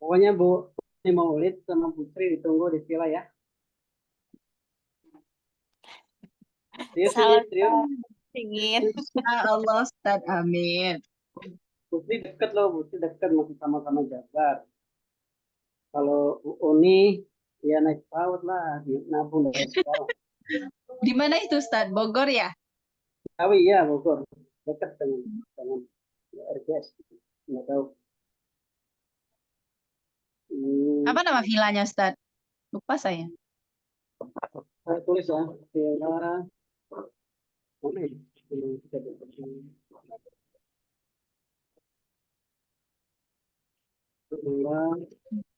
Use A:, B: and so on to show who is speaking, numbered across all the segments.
A: Pokoknya Bu ini Maulid sama Putri ditunggu di villa ya. Serius ini,
B: Salam
A: serius.
B: dingin.
C: Insya Allah, Ustaz. Amin.
A: Putri deket loh, Putri deket masih sama-sama Jabar. Kalau Uni ya naik pesawat lah, nabung dari sekarang.
C: Di mana itu, Ustaz? Bogor ya?
A: Tapi ya Bogor, dekat dengan RGS. Nggak tahu.
C: Apa nama villanya, Ustaz? Lupa saya.
A: Saya tulis ya, villa mana ya? Villa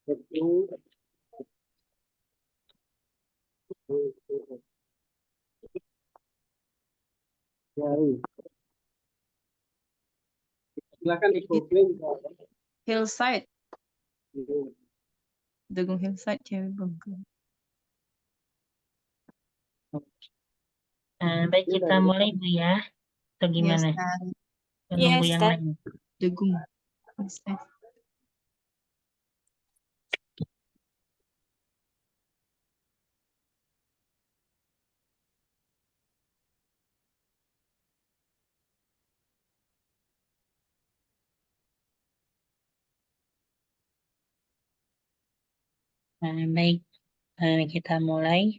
A: Gedung Jari. Silakan di googling.
C: Hillside. Degung Hillside, cewek Bogor.
D: Baik, kita mulai Bu ya. Atau
C: Iya,
D: gimana?
C: Ustaz.
D: Menunggu yang
B: Ustaz.
D: lain.
C: Degung. Hillside.
D: Baik, kita mulai.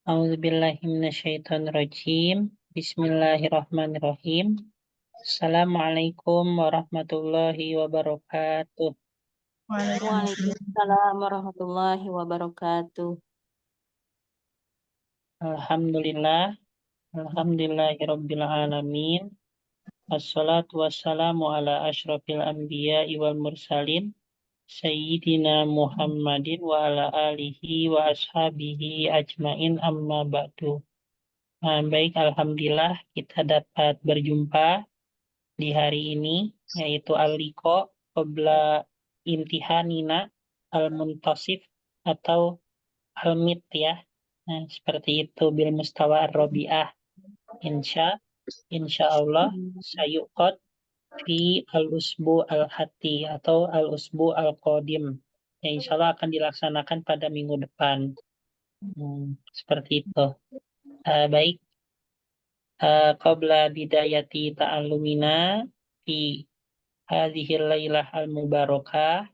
D: A'udzubillahiminasyaitonirrajim. Bismillahirrahmanirrahim. Assalamualaikum warahmatullahi wabarakatuh.
B: Waalaikumsalam warahmatullahi wabarakatuh.
D: Alhamdulillah. Alhamdulillahirabbil alamin. Assalatu wassalamu ala asyrafil anbiya'i wal mursalin. Sayyidina Muhammadin wa ala alihi wa ashabihi ajmain amma ba'du. Baik, alhamdulillah kita dapat berjumpa di hari ini, yaitu al-liqa qabla imtihanina al-muntasif atau al-mid ya. Nah, seperti itu bil mustawa ar-rabi'ah. Insya Allah sayuqad fi al-usbu al-hati atau al-usbu al-qadim. Ya, insya Allah akan dilaksanakan pada minggu depan. Seperti itu. Baik. Qabla bidayati ta'allumina fi hadhil lailah al-mubarakah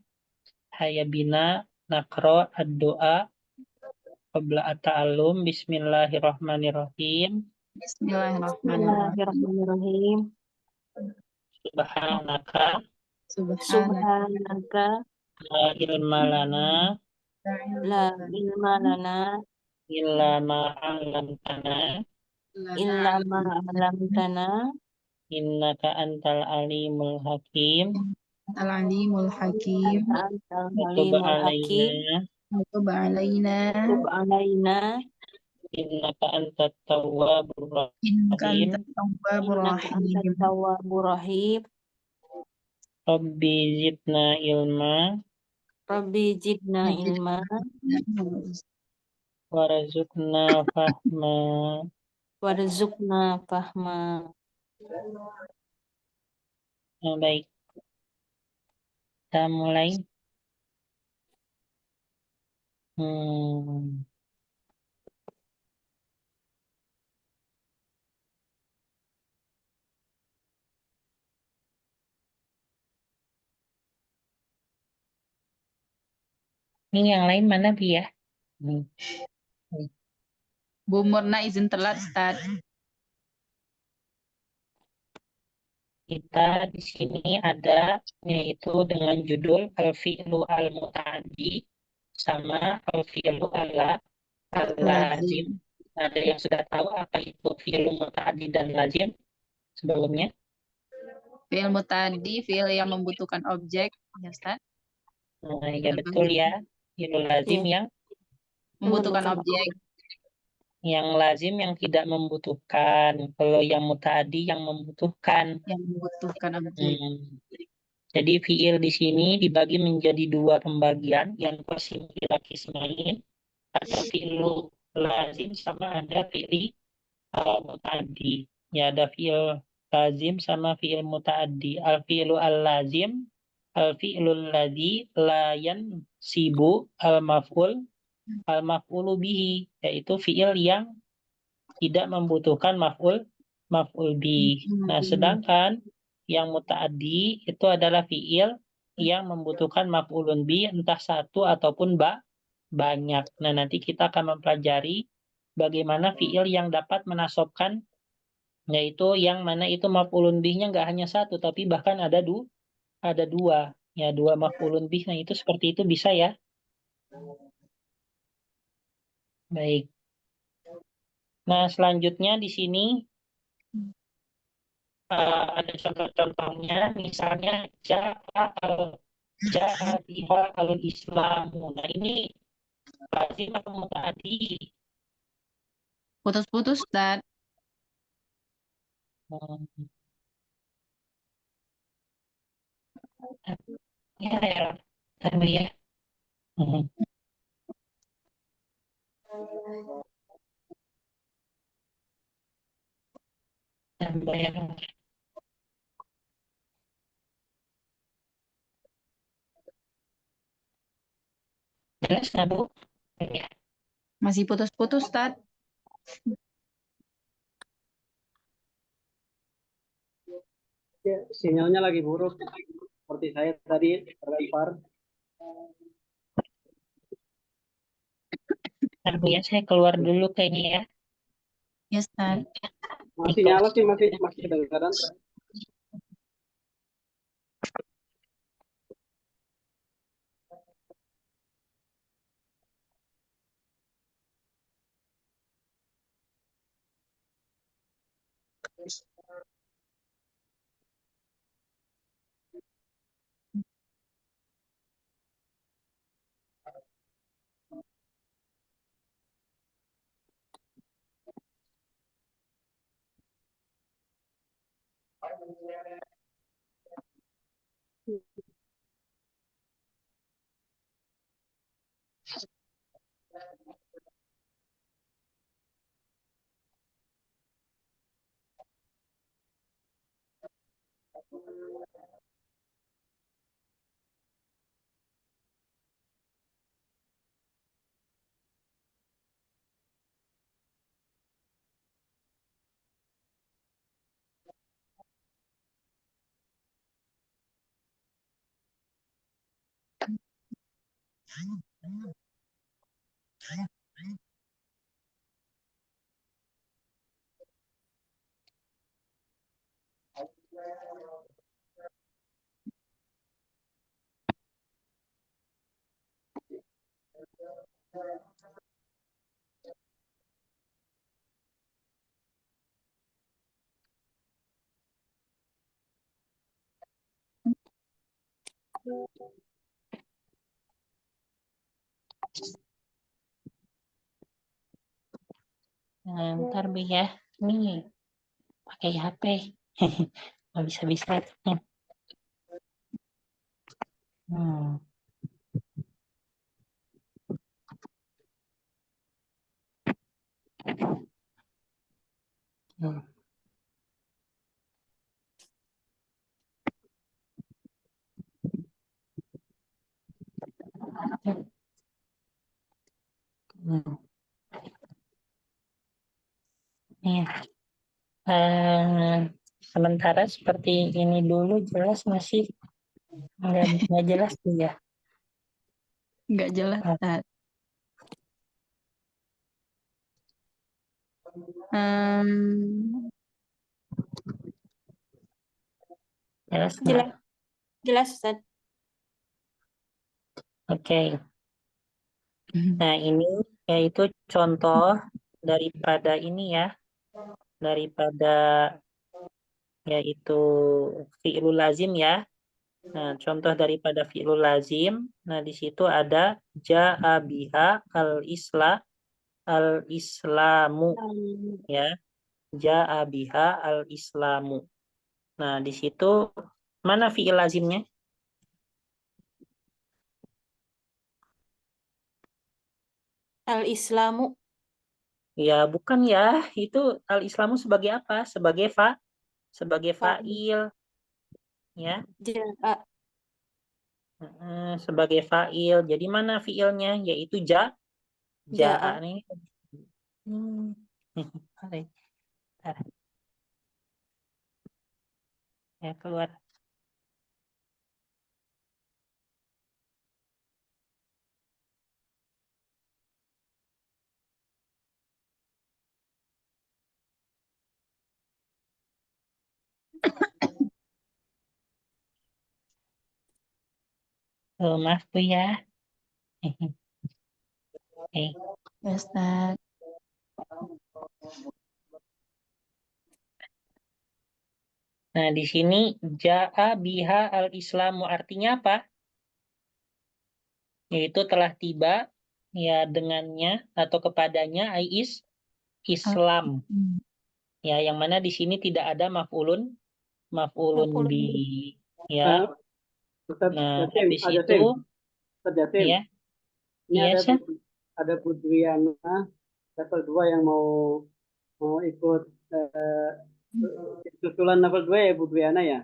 D: hayabina naqra ad-doa qabla at-ta'allum. Bismillahirrahmanirrahim.
B: Bismillahirrahmanirrahim.
D: Subhanaka
B: Subhanaka
D: la ilma lana
B: la ilma lana
D: illa ma 'allamtana
B: illa ma 'allamtana
D: innaka antal alimul hakim.
C: Al-Alimul Hakim.
B: antal
D: Tub
B: alimul hakim.
C: Tub alaina.
B: Tub alaina
D: innaka antat tawwabur
C: Innaka
D: rahim.
C: antat tawwabur
B: innaka antat
C: rahim.
B: tawwabur rahim.
D: Rabbi zidna ilma
B: Rabbi zidna ilma
D: warzuqna fahma.
B: warzuqna fahma.
D: Baik, kita mulai. Ini yang lain mana Bi ya?
C: Bu Murna izin telat, Ustaz.
D: Kita di sini ada yaitu dengan judul al-fi'lu al-muta'addi sama al-fi'lu al-lazim. Ada yang sudah tahu apa itu fi'lu muta'addi dan lazim sebelumnya?
C: Fi'il muta'addi, fi'il yang membutuhkan objek, ya Ustaz.
D: Ya betul ya. Fi'lu lazim yang
C: Membutuhkan objek.
D: Yang lazim yang tidak membutuhkan. Kalau yang muta'addi yang membutuhkan.
C: Yang membutuhkan objek.
D: Jadi fi'il di sini dibagi menjadi dua pembagian, yang qasim ila qismain. Ada fi'lu lazim sama ada fi'li muta'addi. Ya, ada fi'il lazim sama fi'il muta'addi. Al-fi'lu al-lazim al-fi'lul ladzi la yansibu al-maf'ulu bihi, yaitu fi'il yang tidak membutuhkan maf'ul bih. Nah, sedangkan yang muta'addi itu adalah fi'il yang membutuhkan maf'ulun bih, entah satu ataupun banyak. Nah, nanti kita akan mempelajari bagaimana fi'il yang dapat menasobkan, yaitu yang mana itu maf'ulun bihnya nggak hanya satu, tapi bahkan ada dua. Ya, dua maf'ulun bih. Nah, itu seperti itu bisa ya. Baik. Nah, selanjutnya di sini ada contoh-contohnya, misalnya ja'a biha al-islamu. Nah, ini lazim atau muta'addi?
C: Putus-putus, Ustaz.
D: Hmm, ya, tapi ya. Hmm, tambah ya. Jelas nggak, Bu? Ya.
C: Masih putus-putus, Ustaz.
A: Ya, sinyalnya lagi buruk. Seperti saya tadi terlempar.
D: Tapi ya, saya keluar dulu kayaknya ya.
C: Ya, Ustaz.
A: Masih nyala sih, masih kedengaran.
D: Nah, ntar Bu ya. Nih, pakai HP. Nggak bisa-bisa. Hmm. Hmm. Hmm. Nih, sementara seperti ini dulu jelas masih nggak jelas tuh ya.
C: Nggak jelas,
D: Ah,
C: Ustaz. Hmm,
D: jelas nggak?
B: Jelas, jelas Ustaz.
D: Oke. Nah, ini yaitu contoh daripada ini ya, daripada yaitu fi'lul lazim ya. Nah, contoh daripada fi'lul lazim, nah di situ ada ja'a biha al-islamu ya. Ja'a biha al-islamu. Nah, di situ mana fi'il lazimnya?
B: Al-Islamu
D: Ya, bukan ya. Itu al-islamu sebagai apa? Sebagai
B: fa'il.
D: fa'il ya.
B: Ja'a
D: Sebagai fa'il. Jadi mana fi'ilnya? Yaitu ja'a
B: Ja'a.
D: nih. Baik. Bentar. Ya, keluar. Maaf Bu ya. Oke.
C: Ya, Ustaz.
D: Nah, di sini ja'a biha al-islamu artinya apa? Yaitu telah tiba ya dengannya atau kepadanya Islam.
C: Hmm.
D: Ya, yang mana di sini tidak ada maf'ulun
B: Maf'ulun
D: bi. Ya.
A: Ah, Ustaz
D: Nah,
A: Jasim,
D: habis
A: Jasim,
D: itu
A: Ustaz Jasim.
D: ya,
A: Ini
D: iya Syah.
A: ada Budriana level 2 yang mau ikut susulan level 2 ya Budriana ya.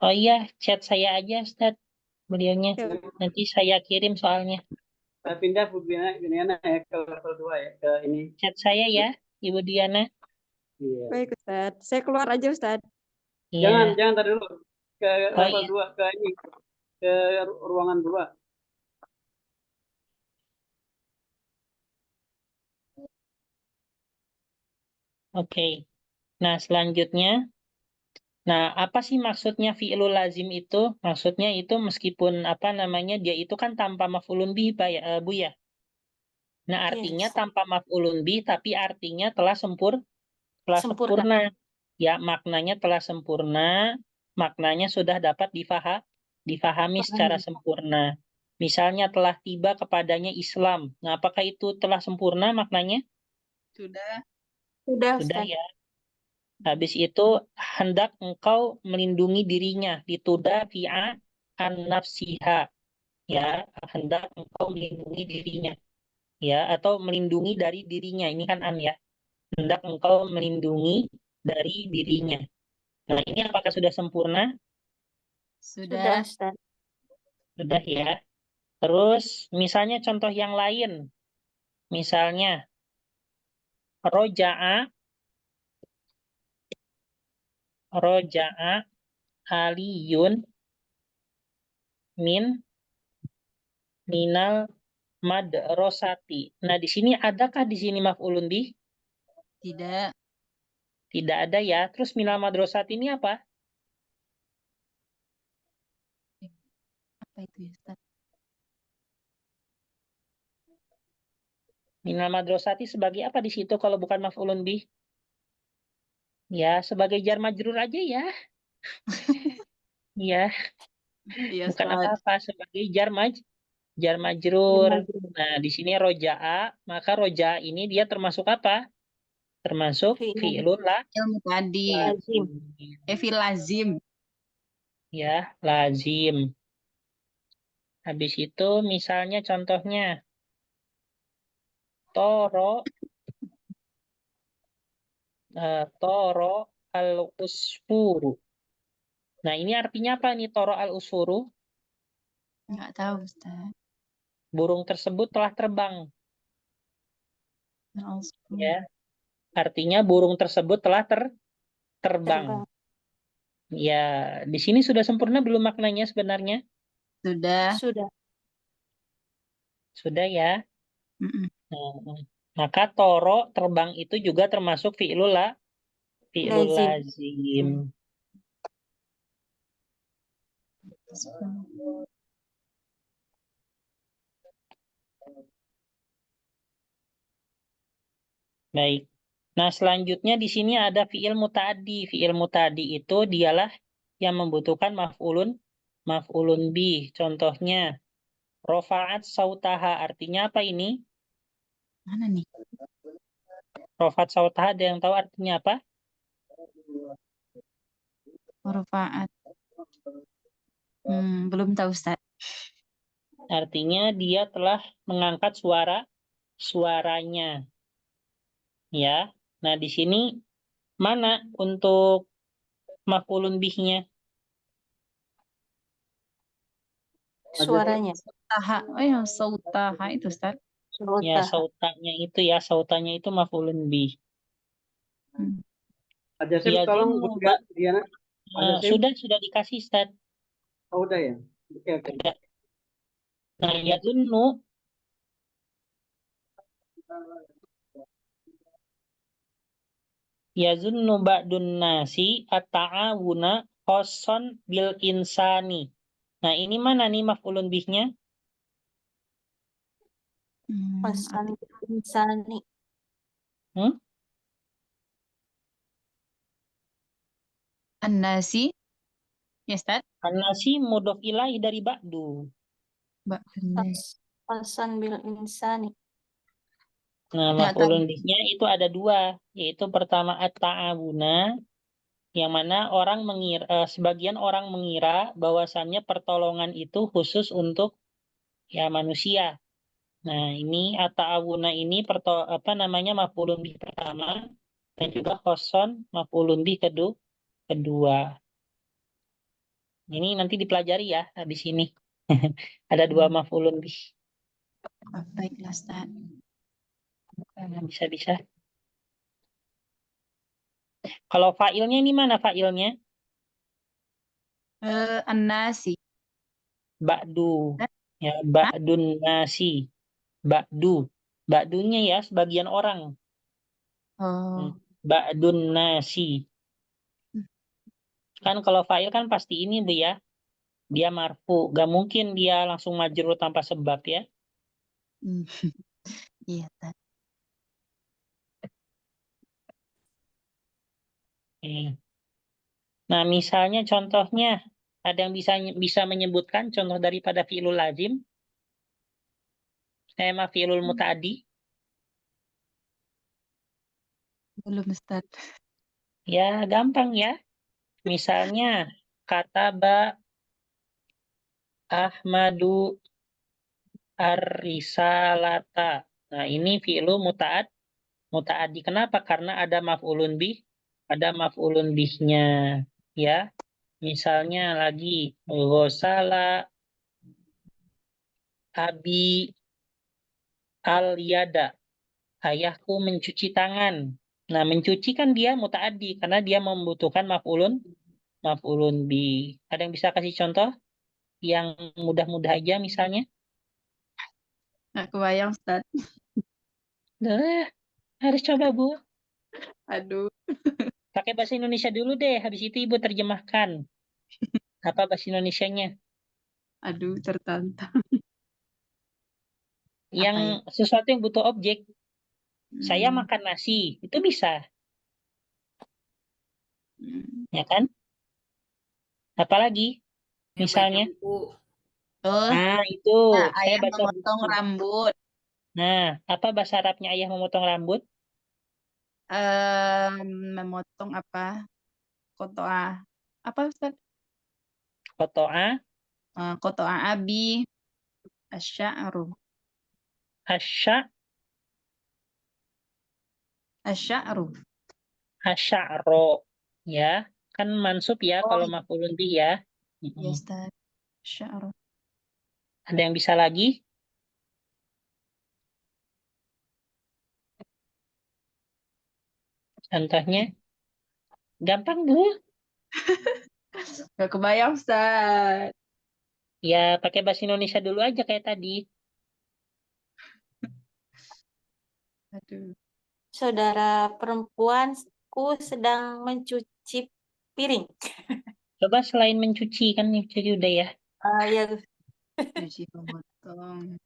D: Oh iya, chat saya aja Ustaz beliaunya.
B: Ya.
D: Nanti saya kirim soalnya.
A: Pindah Budriana ya ke level 2 ya ke ini.
D: Chat saya ya, Ibu Diana.
A: Iya.
B: Baik Ustaz. Saya keluar aja Ustaz.
A: Jangan
D: Iya.
A: tadi dulu ke
D: Oh
A: level
D: iya.
A: 2 ke ini ke ruangan 2.
D: Oke. Nah, selanjutnya, nah apa sih maksudnya fi'lul lazim itu? Maksudnya itu meskipun apa namanya dia itu kan tanpa maf'ulun bih, Bu ya. Nah, artinya
B: Yes.
D: tanpa maf'ulun bih tapi artinya telah
B: Sempurna.
D: sempurna. Ya, maknanya telah sempurna, maknanya sudah dapat difahami secara sempurna. Misalnya telah tiba kepadanya Islam. Nah, apakah itu telah sempurna maknanya?
C: Sudah.
B: Sudah
D: Sudah
B: Ustaz.
D: ya. Habis itu hendak engkau melindungi dirinya, dituda fi'a an nafsiha. Ya, hendak engkau melindungi dirinya. Ya, atau melindungi dari dirinya. Ini kan an ya. Hendak engkau melindungi dari dirinya. Nah, ini apakah sudah sempurna?
B: Sudah
C: Sudah.
B: Ustaz.
D: Sudah ya. Terus misalnya contoh yang lain. Misalnya roja'a aliyun minal madrasati. Nah, di sini adakah di sini maf'ulun bih?
C: Tidak.
D: Tidak ada ya. Terus minal madrasati ini apa?
C: Apa itu ya, Ustaz?
D: Minal madrasati sebagai apa di situ kalau bukan maf'ulun bih? Ya, sebagai jar majrur aja ya. Ya,
C: Iya,
D: bukan
C: Ustaz.
D: apa-apa sebagai jar majrur. Nah, di sini roja'a, maka roja'a ini dia termasuk apa? Termasuk
B: Fi'il
D: fi'lun
C: Ilmu tadi.
B: lazim.
C: Fil lazim.
D: ya, lazim. Habis itu misalnya contohnya toro toro al-usfuru. Nah, ini artinya apa nih toro al-usfuru?
C: Enggak tahu, Ustaz.
D: Burung tersebut telah terbang,
C: Al-Usfur.
D: ya. Artinya burung tersebut telah terbang.
B: Terbang.
D: Ya, di sini sudah sempurna belum maknanya sebenarnya?
C: Sudah.
B: Sudah.
D: Sudah ya.
C: Mm-mm.
D: Nah, maka toro terbang itu juga termasuk fi'lul
B: Lazim.
D: lazim. Baik. Nah, selanjutnya di sini ada fi'il muta'addi. Fi'il muta'addi itu dialah yang membutuhkan maf'ulun bih. Contohnya rofa'at sautaha artinya apa ini?
C: Mana nih?
D: Rofa'at sautaha ada yang tahu artinya apa?
C: Rufaat. Belum tahu, Ustaz.
D: Artinya dia telah mengangkat suaranya. Ya. Nah, di sini mana untuk maf'ulun bihnya?
B: Suaranya.
C: Sautaha. Sautaha itu, Ustaz.
D: Ya,
B: Sautaha.
D: sautanya itu maf'ulun bih.
C: Hmm.
A: Pak Jasim,
D: Ya,
A: tolong
D: Zunnu,
A: Bu Diana. Pak Jasim,
D: sudah dikasih, Ustaz.
A: oh, udah ya? Oke, oke.
D: Nah, ya Zunnu, ya Zunnu ba'dun nasi at-ta'awuna khosson bil insani. Nah, ini mana nih maf'ulun bihnya?
B: Pasan insani.
D: Hmm?
C: An-nasi. Ya, Ustaz.
D: An-nasi mudhof ilaih dari ba'du.
B: Pasan bil insani.
D: Nah,
C: Nggak tahu.
D: maf'ulun bihnya itu ada dua, yaitu pertama at-ta'awuna, yang mana sebagian orang mengira bahwasannya pertolongan itu khusus untuk ya manusia. Nah, ini at-ta'awuna ini maf'ulun bih pertama dan juga khoson maf'ulun bih kedua. Ini nanti dipelajari ya habis ini. Ada dua maf'ulun bih.
C: Baiklah, Ustaz.
D: Bisa-bisa. Kalau fa'ilnya ini mana fa'ilnya?
C: An-nasi.
D: Ba'du. Ya, ba'dun nasi. Ba'du. Ba'dunya ya sebagian orang.
C: Oh.
D: Ba'dun nasi. Kan kalau fa'il kan pasti ini Bu ya. Dia marfu. Gak mungkin dia langsung majrur tanpa sebab ya.
C: Hmm. Iya, Ustaz.
D: Oke. Nah, misalnya contohnya ada yang bisa menyebutkan contoh daripada fi'lul lazim? Sama fi'lul muta'addi?
C: Belum, Ustaz.
D: Ya, gampang ya. Misalnya kataba Ahmadu ar-risalata. Nah, ini fi'lu muta'addi. Kenapa? Karena ada maf'ulun bih, ada maf'ulun bihnya. Ya, misalnya lagi ghosala abi al-yada. Ayahku mencuci tangan. Nah, mencuci kan dia muta'addi karena dia membutuhkan maf'ulun bih. Ada yang bisa kasih contoh yang mudah-mudah aja misalnya?
C: Nggak kebayang, Ustaz.
D: Harus coba, Bu.
C: Aduh.
D: Pakai bahasa Indonesia dulu deh, habis itu Ibu terjemahkan. Apa bahasa Indonesianya?
C: Aduh, tertantang.
D: Yang
C: Apa ya?
D: sesuatu yang butuh objek. Saya
C: Hmm.
D: makan nasi, itu bisa,
C: Hmm.
D: ya kan? Apalagi, misalnya.
C: Oh,
D: Nah, itu. Saya
C: ayah
D: baca
C: memotong
D: buku.
C: rambut.
D: Nah, apa bahasa Arabnya ayah memotong rambut?
C: Memotong apa? Kotoa. Apa, Ustaz?
D: Koto'a,
C: Kotoa abi. Asya'ru.
D: asya,
C: Asya'ru.
D: asya'ro. Ya, kan mansub ya
C: Oh,
D: kalau maf'ulun bih ya.
C: iya,
D: Mm-mm.
C: Ustaz. Asya'ru.
D: Ada yang bisa lagi? Contohnya? Gampang, Bu.
C: Gak kebayang, Ustaz.
D: Ya, pakai bahasa Indonesia dulu aja kayak tadi.
C: Aduh.
B: Saudara perempuanku sedang mencuci piring.
D: Coba selain mencuci, kan mencuci udah ya.
B: Ya,
C: Cuci memotong.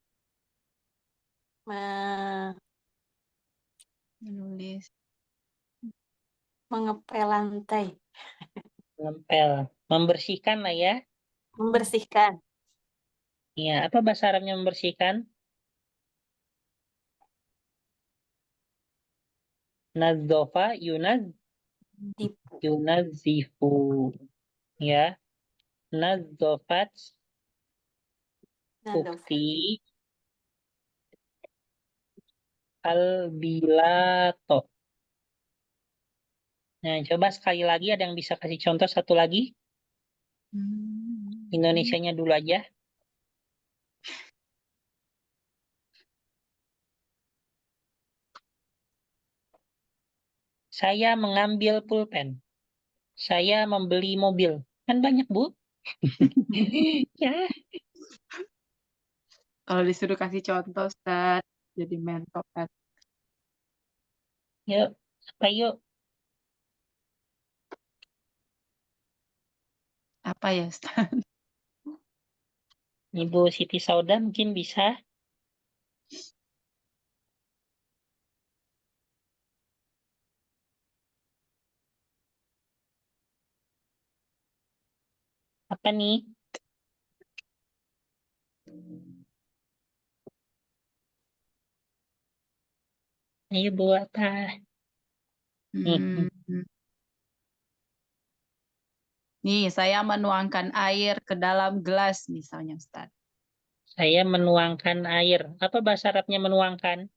B: me-
C: Menulis.
B: mengepel lantai,
D: Ngempel. Membersihkan lah ya.
B: membersihkan,
D: Ya, apa bahasa Arabnya membersihkan? Nazzofa,
B: dipu,
D: yunazifu. Ya, nazzofat,
B: nadaf,
D: ukti, albilato. Nah, coba sekali lagi ada yang bisa kasih contoh satu lagi.
C: Hmm.
D: Indonesianya dulu aja. Saya mengambil pulpen. Saya membeli mobil. Kan banyak, Bu. Ya,
C: Kalau disuruh kasih contoh, Ustaz, jadi mentok kan.
D: yuk. Apa yuk?
C: Apa ya, Ustaz?
D: Ibu Siti Sauda mungkin bisa. Apa nih? Ayo Bu, apa? Nih,
C: Hmm. Nih, saya menuangkan air ke dalam gelas, misalnya, Ustaz.
D: saya menuangkan air. Apa bahasa Arabnya menuangkan?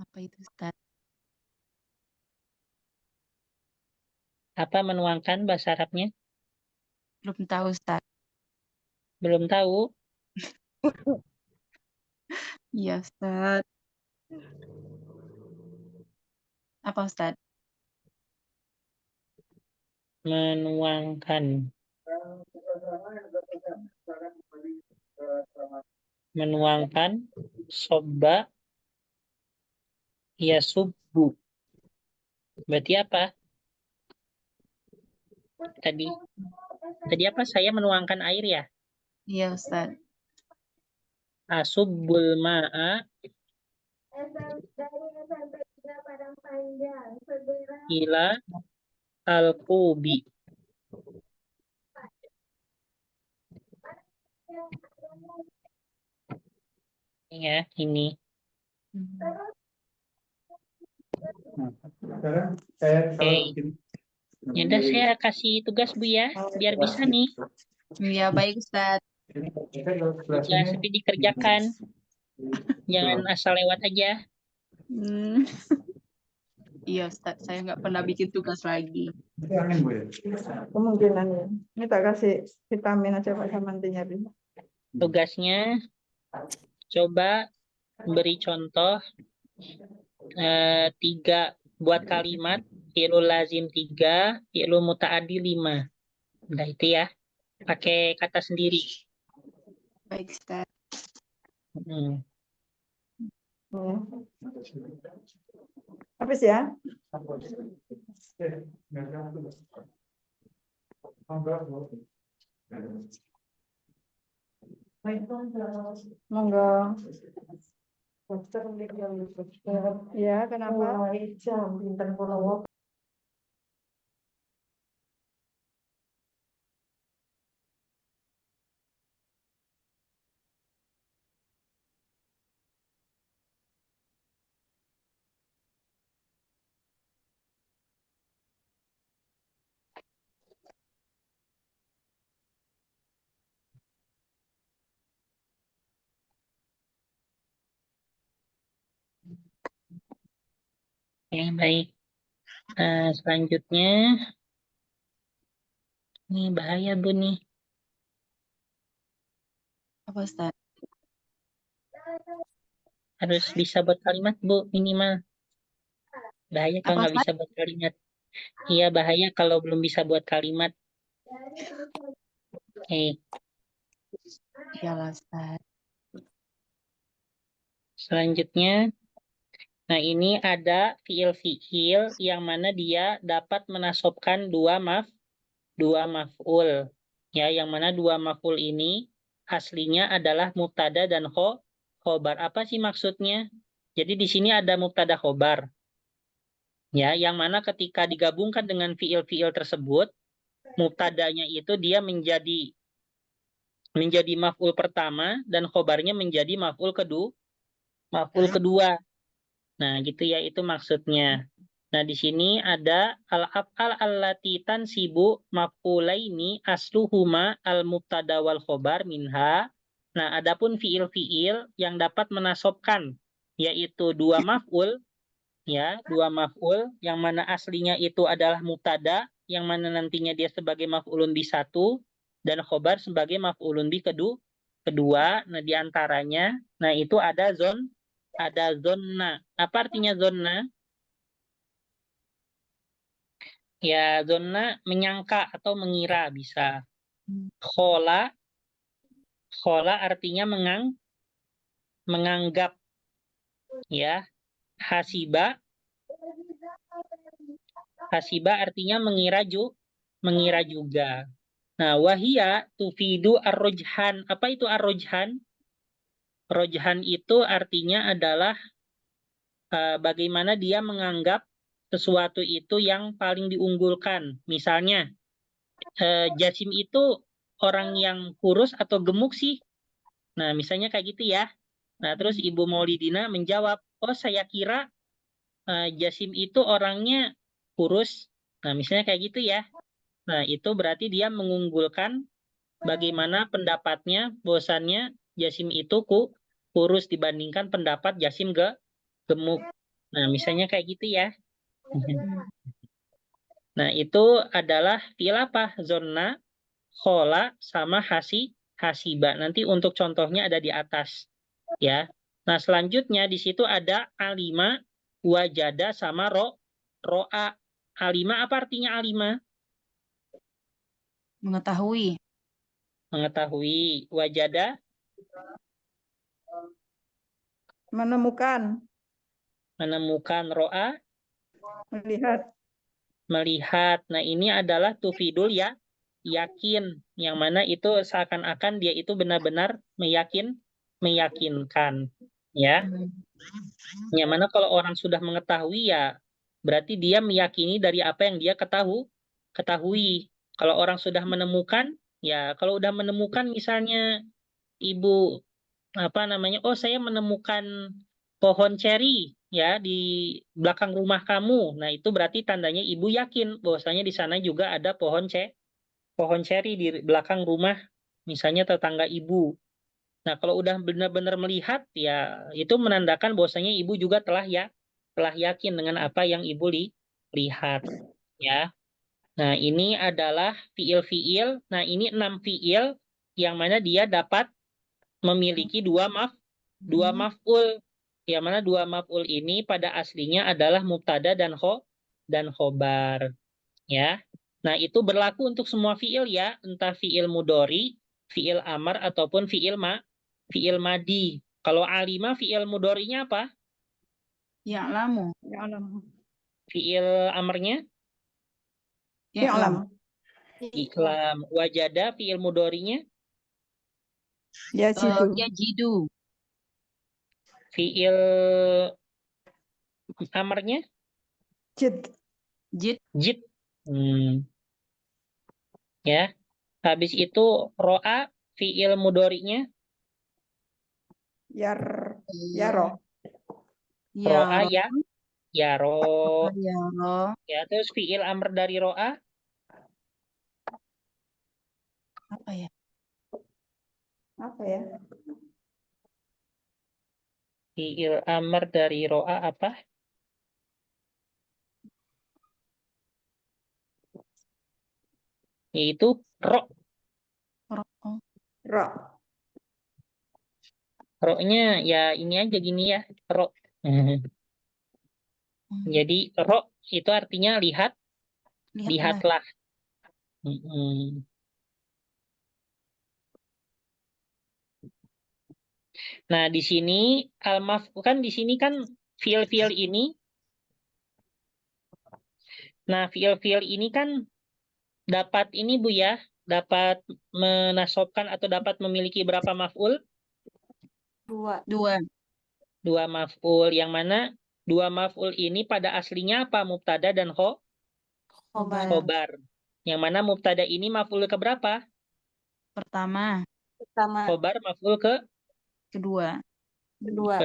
C: Apa itu, Ustaz?
D: Apa menuangkan bahasa Arabnya?
C: Belum tahu, Ustaz.
D: Belum tahu.
C: Iya, Ustaz. Apa, Ustaz?
D: Menuangkan. Menuangkan. Sobba. Yasubbu. Berarti apa? Tadi apa? Saya menuangkan air ya?
C: Iya, Ustaz.
D: Asubbul ma'a ila al-qubi. Ya, ini.
E: Sekarang saya kalau
D: Oke.
E: bikin
D: Ya udah saya kasih tugas Bu ya, biar bisa nih.
C: Iya, baik, Ustaz.
E: kelas
D: Tugas
E: ini
D: tapi dikerjakan. Jangan asal lewat aja.
C: Hmm. Iya, Ustaz. Saya nggak pernah bikin tugas lagi.
E: itu angin Bu ya.
F: Kemungkinan ya. Ini tak kasih vitamin aja Pak Samantinya. Bi.
D: Tugasnya coba beri contoh 3 buat kalimat, fi'lul lazim 3, fi'lul muta'addi 5. Udah itu ya. Pakai kata sendiri.
C: Baik, Ustaz.
D: Hmm.
F: Ya. Habis ya? Monggo. Ya, kenapa?
D: Oke, baik. Selanjutnya, ini bahaya Bu nih.
C: Apa, Ustaz?
D: Harus bisa buat kalimat Bu, minimal. Bahaya kalau
C: Apa,
D: nggak
C: Ustaz?
D: bisa buat kalimat. Iya, bahaya kalau belum bisa buat kalimat. Oke,
C: Iyalah, Ustaz.
D: selanjutnya. Nah, ini ada fiil-fiil yang mana dia dapat menasobkan dua maf'ul. Ya, yang mana dua maf'ul ini aslinya adalah mubtada dan khobar. Apa sih maksudnya? Jadi di sini ada mubtada khobar. Ya, yang mana ketika digabungkan dengan fiil-fiil tersebut, mubtadanya itu dia menjadi maf'ul pertama dan khobarnya menjadi maf'ul kedua. Nah, gitu ya, itu maksudnya. Nah, di sini ada al-af'al allati tansibu maf'ulaini asluhuma al-mubtada wal khobar minha. Nah, adapun fiil-fiil yang dapat menasobkan yaitu dua maf'ul, ya, dua maf'ul yang mana aslinya itu adalah mubtada, yang mana nantinya dia sebagai maf'ulun bi 1 dan khobar sebagai maf'ulun bi kedua. Nah, di antaranya, nah itu ada zonna. Apa artinya zonna? Ya, zonna menyangka atau mengira bisa. Khola, khola artinya menganggap. Ya, hasiba, hasiba artinya mengira juga. Nah, wahia tufidu ar-rujhan. Apa itu ar-rujhan? Rojhan itu artinya adalah bagaimana dia menganggap sesuatu itu yang paling diunggulkan. Misalnya, Jasim itu orang yang kurus atau gemuk sih? Nah, misalnya kayak gitu ya. Nah, terus Ibu Maulidina menjawab, oh saya kira Jasim itu orangnya kurus. Nah, misalnya kayak gitu ya. Nah, itu berarti dia mengunggulkan bagaimana pendapatnya, bosannya Jasim itu kurus dibandingkan pendapat Jasim gemuk. Nah, misalnya kayak gitu ya. Nah, itu adalah fi'il apa? Zonna, khola, sama hasiba. Nanti untuk contohnya ada di atas. Ya. Nah, selanjutnya di situ ada alima, wajada, sama ro'a. Alima apa artinya alima?
C: Mengetahui.
D: Mengetahui. Wajada,
F: Menemukan,
D: menemukan. Ro'a,
F: melihat.
D: melihat. Nah, ini adalah tufidul ya, yakin. Yang mana itu seakan-akan dia itu benar-benar meyakinkan. Ya. Yang mana kalau orang sudah mengetahui ya, berarti dia meyakini dari apa yang dia ketahui. Kalau orang sudah menemukan, ya kalau udah menemukan misalnya ibu apa namanya, oh saya menemukan pohon ceri ya di belakang rumah kamu. Nah itu berarti tandanya ibu yakin bahwasanya di sana juga ada pohon ceri di belakang rumah misalnya tetangga ibu. Nah kalau udah benar-benar melihat ya itu menandakan bahwasanya ibu juga telah yakin dengan apa yang ibu lihat ya. Nah ini adalah fiil-fiil. Nah ini 6 fiil yang mana dia dapat memiliki dua maf'ul. Yang mana dua maf'ul ini pada aslinya adalah mubtada dan khobar. Ya. Nah, itu berlaku untuk semua fiil ya, entah fiil mudori, fiil amar ataupun fiil madi. Kalau alima fiil mudorinya apa?
C: Ya'lamu.
F: Ya'lam.
D: Fiil amarnya
F: Ya'lam.
D: iklam. Wajada fiil mudorinya
F: Yajidu.
C: Yajidu.
D: fiil amarnya
F: Jid.
C: Jid.
D: jid. Ya. Habis itu ro'a fiil mudorinya
F: Yaro.
D: ro'a
C: Yaro.
D: ya yaro.
C: Yaro.
D: Ya, terus fiil amr dari ro'a
C: Apa ya?
F: Apa ya?
D: fiil amr dari ro'a apa? Yaitu ro.
C: Ro.
F: Ro.
D: Ro-nya ya ini aja gini ya, ro. Jadi ro itu artinya lihatlah. Nah, di sini al-maf kan di sini kan fiil-fiil ini. Nah, fiil-fiil ini kan dapat ini Bu ya, dapat menasobkan atau dapat memiliki berapa maf'ul?
B: Dua.
D: Dua maf'ul. Yang mana dua maf'ul ini pada aslinya apa? Mubtada dan
B: Khobar.
D: khobar. Yang mana mubtada ini maf'ul ke berapa?
C: Pertama.
D: Khobar maf'ul
C: Kedua.
D: kedua.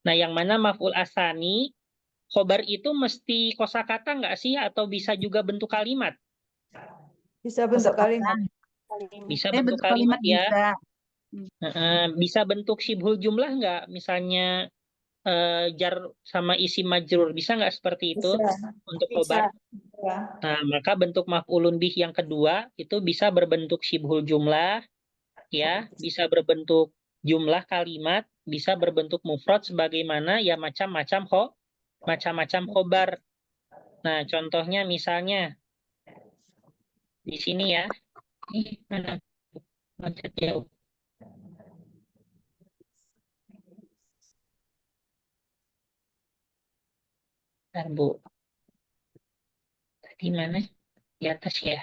D: Nah, yang mana maf'ul asani, khobar itu mesti kosakata nggak sih? Atau bisa juga bentuk kalimat?
F: Bisa bentuk kalimat.
D: Bisa bentuk kalimat ya.
C: Bisa.
D: Bisa bentuk syibhul jumlah nggak? Misalnya jar sama isi majrur. Bisa nggak seperti itu
F: Bisa.
D: untuk khobar?
F: Bisa.
D: Nah, maka bentuk maf'ulun bih yang kedua itu bisa berbentuk syibhul jumlah, ya, bisa berbentuk jumlah kalimat, bisa berbentuk mufrad sebagaimana ya macam-macam khobar. Nah, contohnya misalnya di sini ya. Mana? Loncat jauh. Bentar, Bu. Tadi mana? Di atas ya.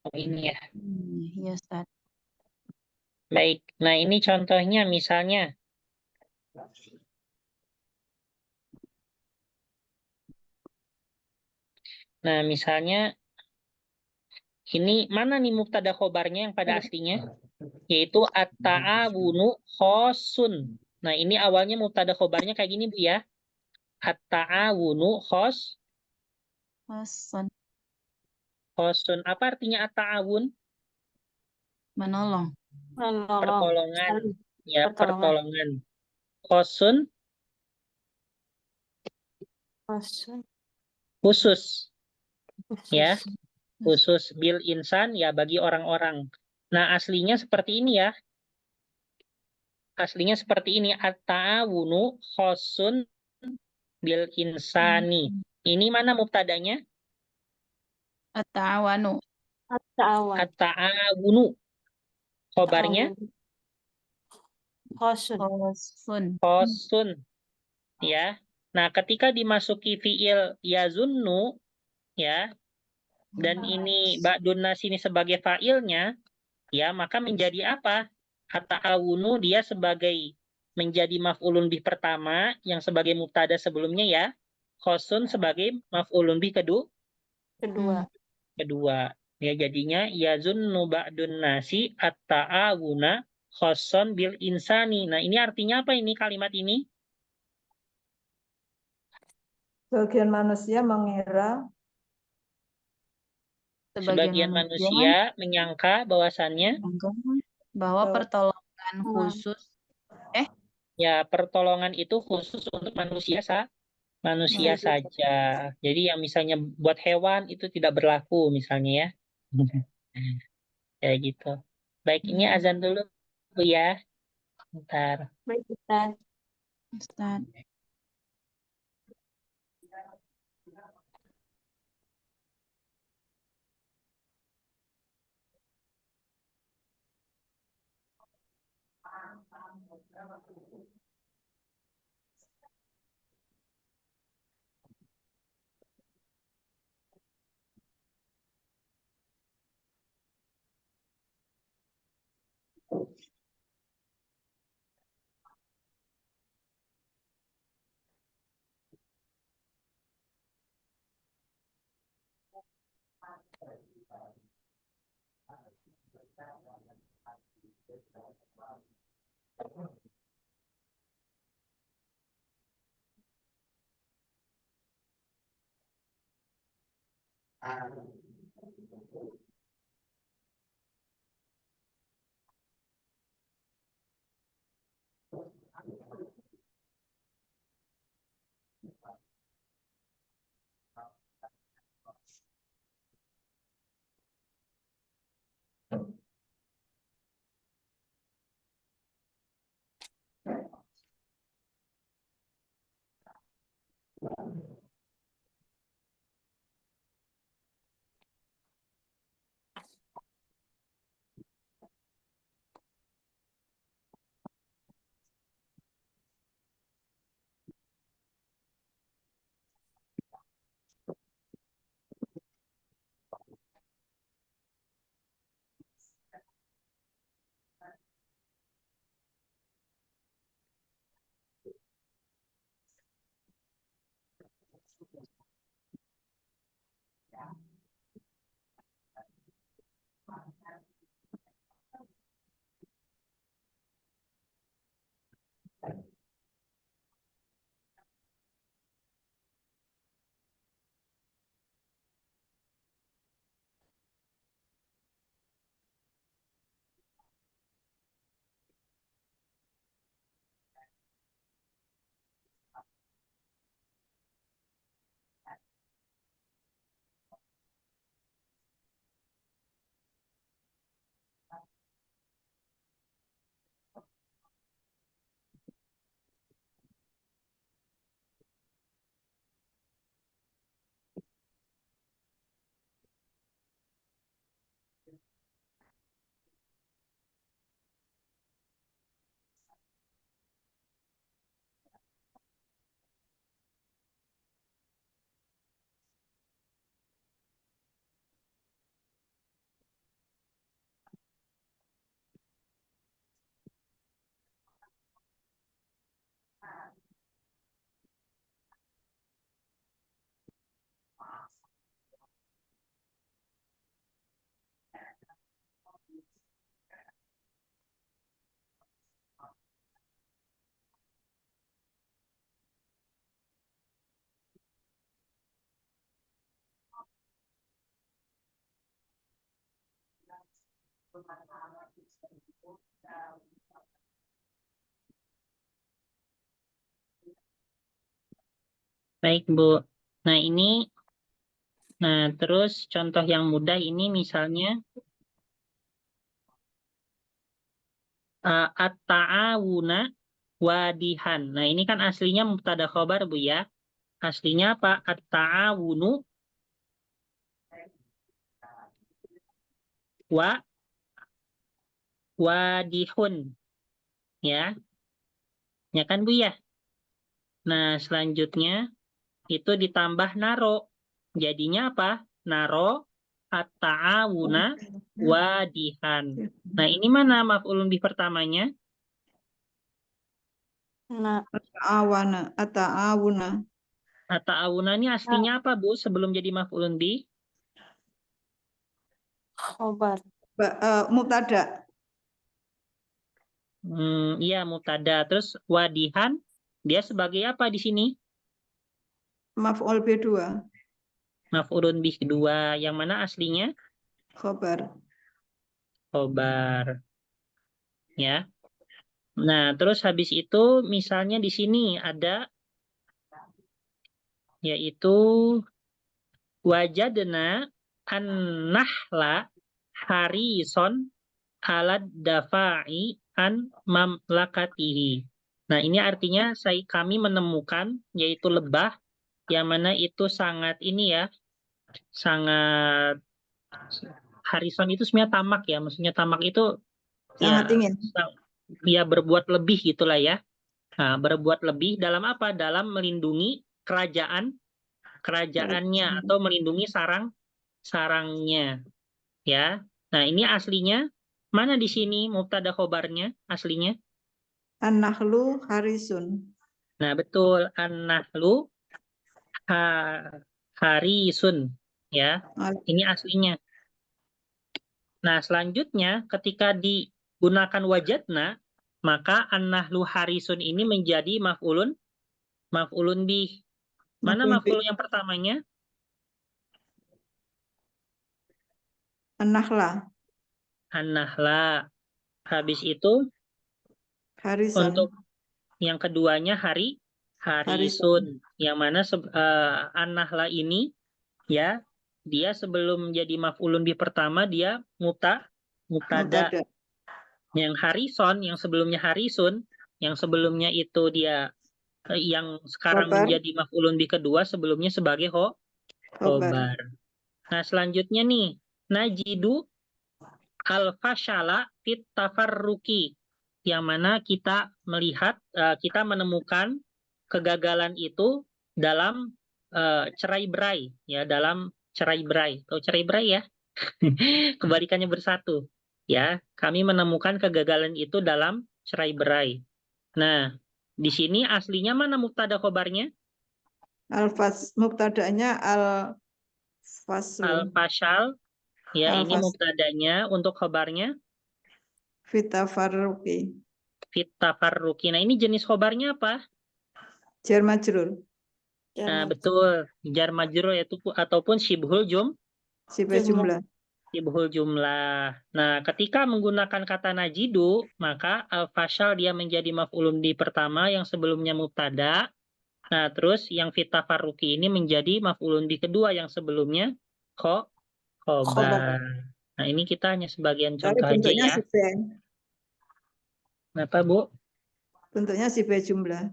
D: Oh, ini ya.
B: Iya, Ustaz.
D: Baik. Nah, ini contohnya misalnya. Nah, misalnya ini mana nih mubtada khobarnya yang pada aslinya? Yaitu at-ta'awunu khosun. Nah, ini awalnya mubtada khobarnya kayak gini, Bu ya. At-ta'awunu
B: Hasan.
D: khosun. Apa artinya at-ta'awun?
B: Menolong. Menolong.
D: Pertolongan. Ya,
B: Pertolongan.
D: pertolongan. Khosun
B: Hasan.
D: khusus. Ya,
B: Khusus.
D: khusus bil insan ya bagi orang-orang. Nah, aslinya seperti ini ya. Aslinya seperti ini. At-ta'awunu khosun bil insani. Ini mana mubtadanya?
B: At-ta'awanu.
D: At-ta'awunu. Khobarnya
B: Khosun.
D: khosun. Ya. Nah, ketika dimasuki fiil yazunnu ya, dan ini ba'dun nas ini sebagai fa'ilnya, ya, maka menjadi apa? At-ta'awunu dia sebagai menjadi maf'ulun bih pertama yang sebagai mubtada sebelumnya ya. Khosun sebagai maf'ulun bih
B: Kedua.
D: kedua. Ya jadinya yazunnu ba'dun nasi at-ta'awuna khoson bil insani. Nah, ini artinya apa ini kalimat ini?
F: Sebagian manusia mengira
D: Sebagian manusia menyangka bahwasannya
B: bahwa pertolongan khusus
D: ya pertolongan itu khusus untuk manusia saja. Jadi yang misalnya buat hewan itu tidak berlaku misalnya ya. Kayak gitu. Baik, ini azan dulu Bu ya. Bentar.
B: Baik, Ustaz. Ustaz.
D: Baik, Bu. Nah, terus contoh yang mudah ini misalnya at-ta'awuna wadihan. Nah, ini kan aslinya mubtada khobar, Bu ya. Aslinya apa? At-ta'awunu wadihun. Ya. Ya kan, Bu ya? Nah, selanjutnya itu ditambah naro. Jadinya apa? Naro at-ta'awuna wadihan. Nah, ini mana maf'ulun bih pertamanya?
F: Awana, ata'awuna.
D: At-ta'awuna ini aslinya apa, Bu? Sebelum jadi maf'ulun bih?
F: Mubtada.
D: Iya, mubtada. Terus wadihan, dia sebagai apa di sini?
F: Maf'ul B2.
D: Maf'ulun bih kedua. Yang mana aslinya?
F: Khobar.
D: Khobar. Ya. Nah, terus habis itu misalnya di sini ada yaitu wajadna an-nahla harison alad dafa'i an mamlakatihi. Nah, ini artinya kami menemukan yaitu lebah yang mana itu sangat ini ya, sangat harison itu sebenarnya tamak ya, maksudnya tamak itu
F: Sangat
D: ya,
F: ingin.
D: ya berbuat lebih gitulah ya. Nah, berbuat lebih dalam apa? Dalam melindungi kerajaannya atau melindungi sarangnya ya. Nah, ini aslinya mana di sini mubtada khobarnya aslinya?
F: An-nahlu harisun.
D: Nah, betul, an-nahlu harisun ya. Ini aslinya. Nah, selanjutnya ketika digunakan wajadna, maka an-nahlu harisun ini menjadi maf'ulun bih. Mana maf'ul yang pertamanya?
F: An-nahla.
D: An-nahla. Habis itu
F: Harisun.
D: untuk yang keduanya harisun. Yang mana an-nahla ini ya, dia sebelum jadi maf'ulun bih pertama dia mubtada. Yang harison, yang sebelumnya harisun, yang sebelumnya itu dia yang sekarang
F: Khobar.
D: menjadi maf'ulun bih kedua sebelumnya sebagai khobar. Nah, selanjutnya nih, najidu al-fashala fit tafarruqi. Yang mana kita melihat, kita menemukan kegagalan itu dalam cerai-berai ya, dalam cerai-berai. Tahu cerai-berai ya? Kebalikannya bersatu. Ya, kami menemukan kegagalan itu dalam cerai-berai. Nah, di sini aslinya mana mubtada khobarnya?
F: Mubtadanya al-faslu.
D: Al-fashal. Ya, ini
F: Al-fasl.
D: mubtadanya. Untuk khobarnya?
F: Fitafarruqi.
D: Fitafarruqi. Nah, ini jenis khobarnya apa?
F: Jar majrur.
D: Nah, betul. Jar majrur itu ataupun syibhul
F: Jumlah.
D: Syibhul jumlah. Nah, ketika menggunakan kata najidu, maka al-fashal dia menjadi maf'ulun bih pertama yang sebelumnya mubtada. Nah, terus yang fitafarruqi ini menjadi maf'ulun bih kedua yang sebelumnya khobar. Nah, ini kita hanya sebagian contoh aja
F: bentuknya
D: ya.
F: si B.
D: Kenapa, Bu?
F: Bentuknya si B jumlah.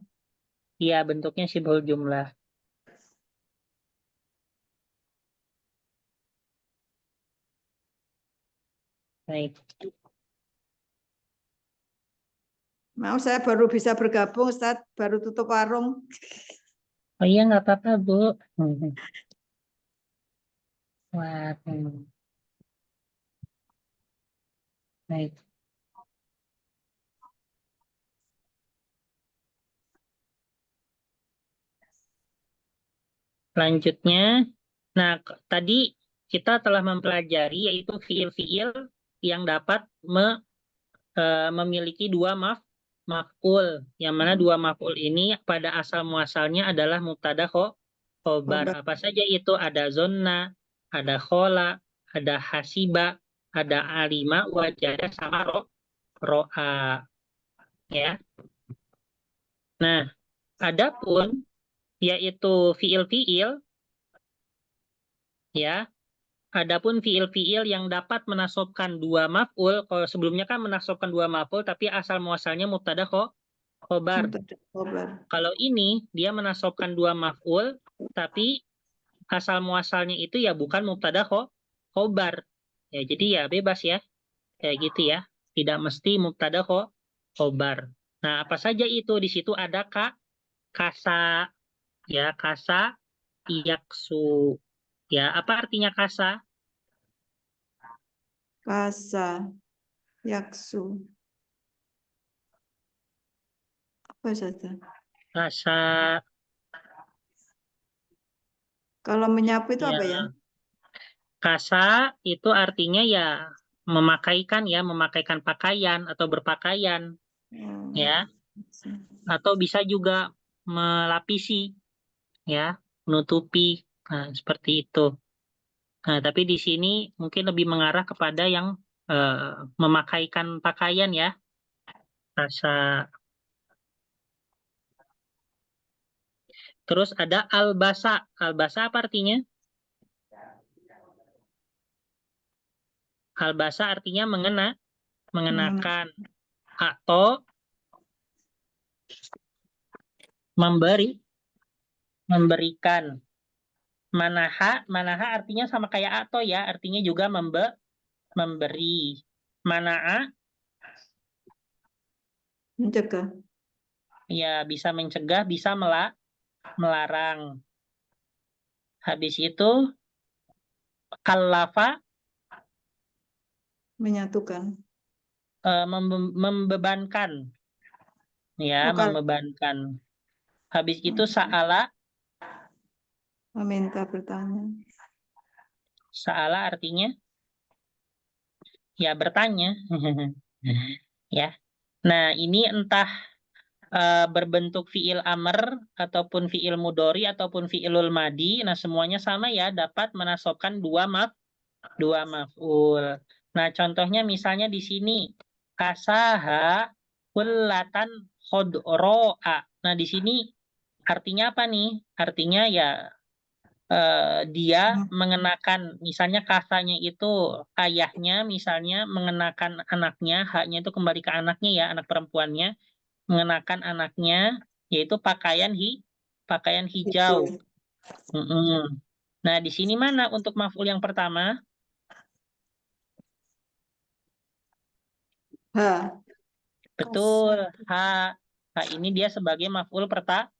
D: Iya, bentuknya syibhul jumlah. Baik.
F: Mau saya baru bisa bergabung, Ustaz, baru tutup warung.
D: Oh iya, nggak apa-apa, Bu. Wah, baik. Selanjutnya, nah tadi kita telah mempelajari yaitu fiil-fiil yang dapat memiliki dua maf'ul. Yang mana dua maf'ul ini pada asal muasalnya adalah mubtada khobar. Apa saja itu? Ada zonna, ada khola, ada hasiba, Ada alima, wajada, sama ro'a. Ya. Nah, adapun yaitu fiil-fiil, ya. Adapun fiil-fiil yang dapat menasobkan dua maf'ul, kalau sebelumnya kan menasobkan dua maf'ul, tapi asal muasalnya mubtada khobar.
F: Mubtada khobar.
D: Kalau ini dia menasobkan dua maf'ul, tapi asal muasalnya itu ya bukan mubtada khobar. Ya, jadi ya bebas ya. Kayak gitu ya. Tidak mesti mubtada khobar. Nah, apa saja itu? Di situ ada kasa, ya, kasa, yaksu. Ya, apa artinya kasa?
F: Kasa, yaksu. Apa saja?
D: Kasa,
F: Kalau menyapu itu
D: ya,
F: apa ya?
D: kasa itu artinya ya memakaikan pakaian atau berpakaian,
F: Oh,
D: ya, atau bisa juga melapisi, ya, menutupi. Nah, seperti itu. Nah, tapi di sini mungkin lebih mengarah kepada yang memakaikan pakaian ya. Kasa. Terus ada albasa. Albasa apa artinya? Albasa artinya mengenakan atau memberikan. Manaha artinya sama kayak atau ya, artinya juga memberi. Mana'a
F: mencegah.
D: ya bisa mencegah, bisa melarang. Habis itu kallafa
F: Menyatukan.
D: membebankan, ya,
F: Lokal.
D: membebankan. Habis itu sa'ala
F: Meminta, bertanya.
D: artinya ya bertanya. Ya. Nah, ini entah berbentuk fiil amr ataupun fiil mudori ataupun fiilul madi. Nah, semuanya sama ya, dapat menasobkan dua maf'ul. Nah, contohnya misalnya di sini kasaha kullatan khodro'a. Nah, di sini artinya apa nih? Artinya ya dia mengenakan, misalnya kasanya itu ayahnya, misalnya mengenakan anaknya, haknya itu kembali ke anaknya ya, anak perempuannya, mengenakan anaknya, yaitu pakaian hijau. Nah, di sini mana untuk maf'ul yang pertama?
F: Ha.
D: Betul, ha. Ha ini dia sebagai maf'ul pertama.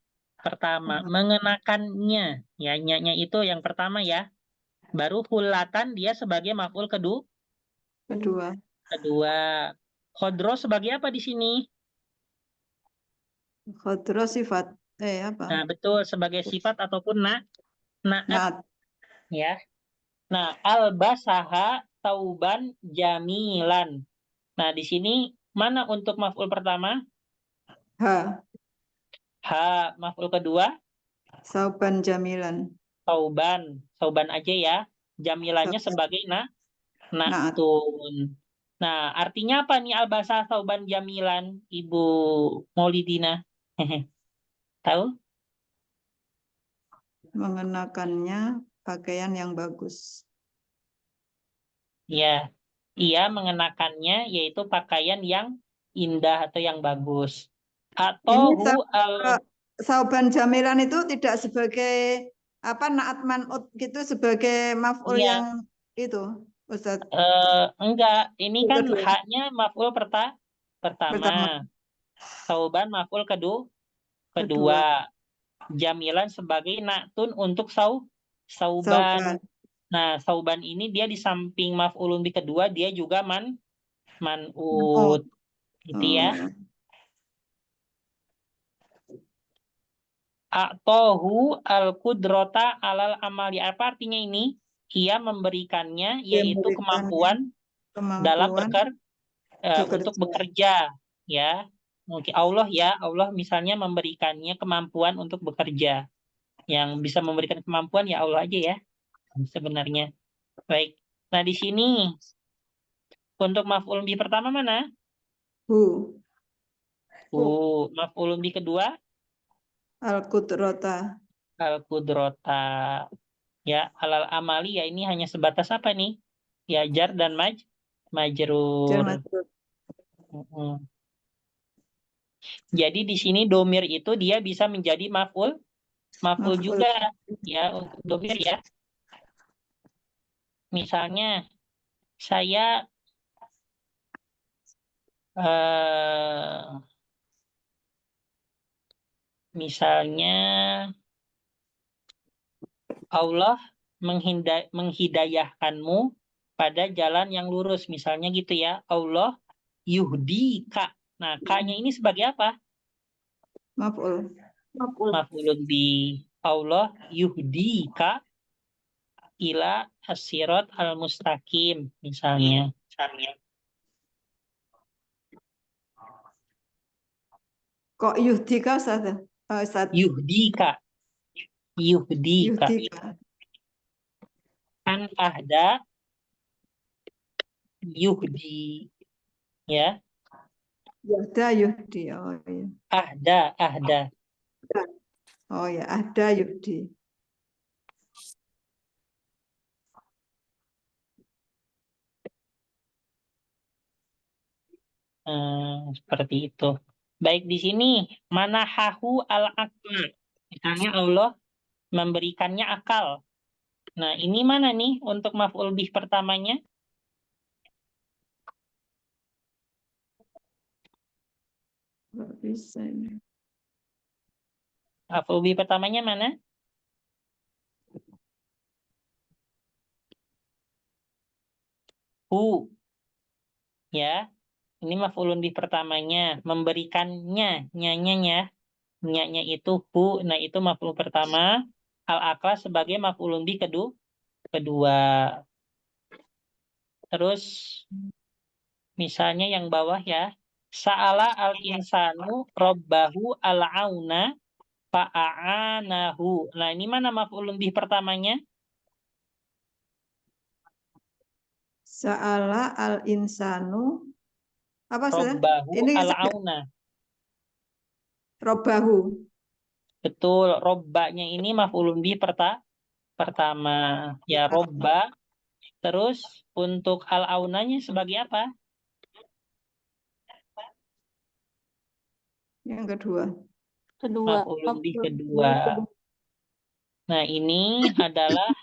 D: Mengenakannya, ya, nya itu yang pertama ya. Baru hulatan dia sebagai maf'ul
F: Kedua.
D: Khodro sebagai apa di sini?
F: Khodro sifat. Apa?
D: Nah, betul, sebagai sifat ataupun naat,
F: Naat.
D: ya. Nah, albasaha tauban jamilan. Nah, di sini mana untuk maf'ul pertama?
F: Ha.
D: Ha, maf'ul kedua?
F: Sauban jamilan.
D: Sauban aja ya. Jamilannya sebagai
F: Naat.
D: na'tun. Nah, artinya apa nih albasa sauban jamilan, Ibu Maulidina? Tahu?
F: Mengenakannya pakaian yang bagus.
D: Ya, ia mengenakannya yaitu pakaian yang indah atau yang bagus. Atau
F: Ini sauban jamilan itu tidak sebagai apa naat man'ut gitu, sebagai maf'ul
D: iya,
F: yang itu, Ustaz.
D: enggak, ini kan
F: Kedua.
D: haknya maf'ul pertama.
F: Pertama.
D: Sauban maf'ul
F: Kedua.
D: kedua. Jamilan sebagai na'tun untuk sauban.
F: Sauban.
D: Nah, sauban ini dia di samping maf'ulun bi kedua dia juga man'ut. Gitu ya. A'tohu al-qudrata alal amali. Apa artinya ini? Ia memberikannya yaitu kemampuan dalam untuk bekerja, ya. Mungkin Allah misalnya memberikannya kemampuan untuk bekerja. Yang bisa memberikan kemampuan ya Allah aja ya sebenarnya. Baik. Nah, di sini Untuk maf'ul bih pertama mana?
F: Hu.
D: Maf'ul bih kedua?
F: Al-Qudrata.
D: Al-Qudrata. Ya, alal amali ya ini hanya sebatas apa nih? Ya, jar dan majrur.
F: Jar majrur.
D: Mm-mm. Jadi di sini domir itu dia bisa menjadi maf'ul
F: Maf'ul.
D: juga ya untuk domir ya. Misalnya saya misalnya Allah menghidayahkanmu pada jalan yang lurus, misalnya gitu ya. Allah yuhdika. Nah, K-nya ini sebagai apa?
F: Maf'ul.
D: Maf'ulun bi. Allah yuhdika ila as-sirat al-mustaqim, misalnya.
F: Kok yuhdika Ustaz? Ustaz.
D: Yuhdika.
F: Yuhdika.
D: An ahda yuhdi. Ya.
F: Yahda yuhdi. Oh ya.
D: Ahda.
F: Oh ya, ada yuhdi.
D: Seperti itu. Baik di sini manahahu al-aql. Misalnya Allah memberikannya akal. Nah, ini mana nih untuk maf'ul bih pertamanya?
F: Nggak bisa ini.
D: Maf'ul bih pertamanya mana? Hu. Ya. Ini maf'ulun bih pertamanya, memberikannya, nyanya nya itu hu. Nah, itu maf'ul pertama. Al-aqla sebagai maf'ulun bih kedua. Terus misalnya yang bawah ya. Sa'ala al-insanu robbahu al-auna fa'a'anahu. Nah, ini mana maf'ulun bih pertamanya?
F: Sa'ala al-insanu. Apa Ustaz?
D: Robbahu
F: Ini
D: al-auna.
F: robahu.
D: Betul, robbanya ini maf'ulun bih pertama. Ya, robba. Terus untuk al-aunanya sebagai apa?
F: Yang kedua.
D: Maf'ulun bih kedua. Nah, ini adalah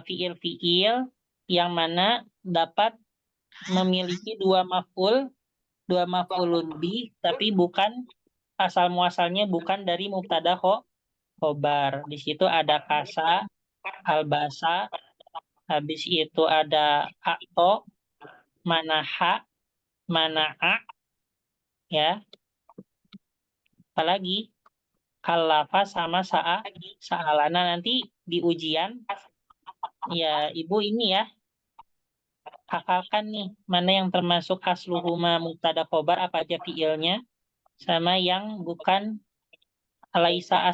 D: fiil-fiil yang mana dapat memiliki dua maf'ulun bih, tapi bukan asal muasalnya bukan dari mubtada khobar. Di situ ada kasa, albasa, habis itu ada akto, manaha, mana'a, ya. Apalagi kalafa sama sa'alana. Nanti di ujian ya Ibu ini ya hafalkan nih mana yang termasuk asluhuma mubtada khobar apa aja fiilnya, sama yang bukan laisa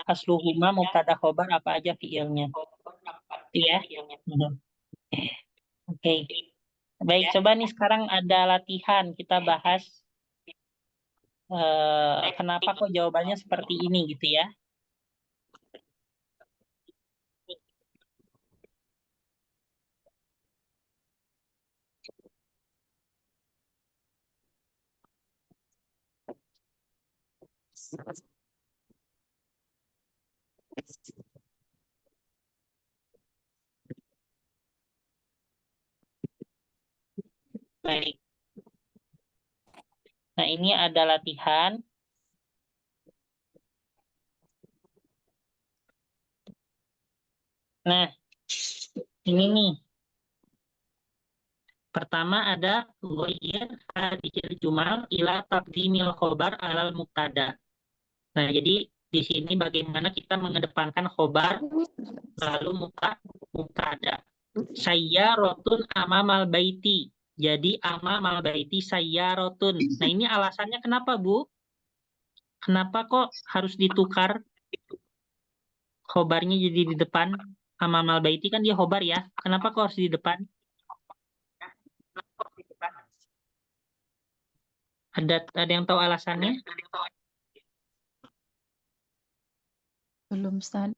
D: asluhuma mubtada khobar apa aja fiilnya. Itu ya. Oke. Baik, coba nih sekarang ada latihan kita bahas kenapa kok jawabannya seperti ini gitu ya. Baik. Nah, ini ada latihan. Nah, ini nih. Pertama ada ghair hadhil jumal ila taqdimil khobar alal mubtada. Nah, jadi di sini bagaimana kita mengedepankan khobar lalu mubtada. Sayyaratun amamal baiti. Jadi amamal baiti sayyaratun. Nah, ini alasannya kenapa, Bu? Kenapa kok harus ditukar khobarnya jadi di depan? Amamal baiti kan dia khobar ya. Kenapa kok harus di depan? Ada yang tahu alasannya?
B: Belum, Ustaz.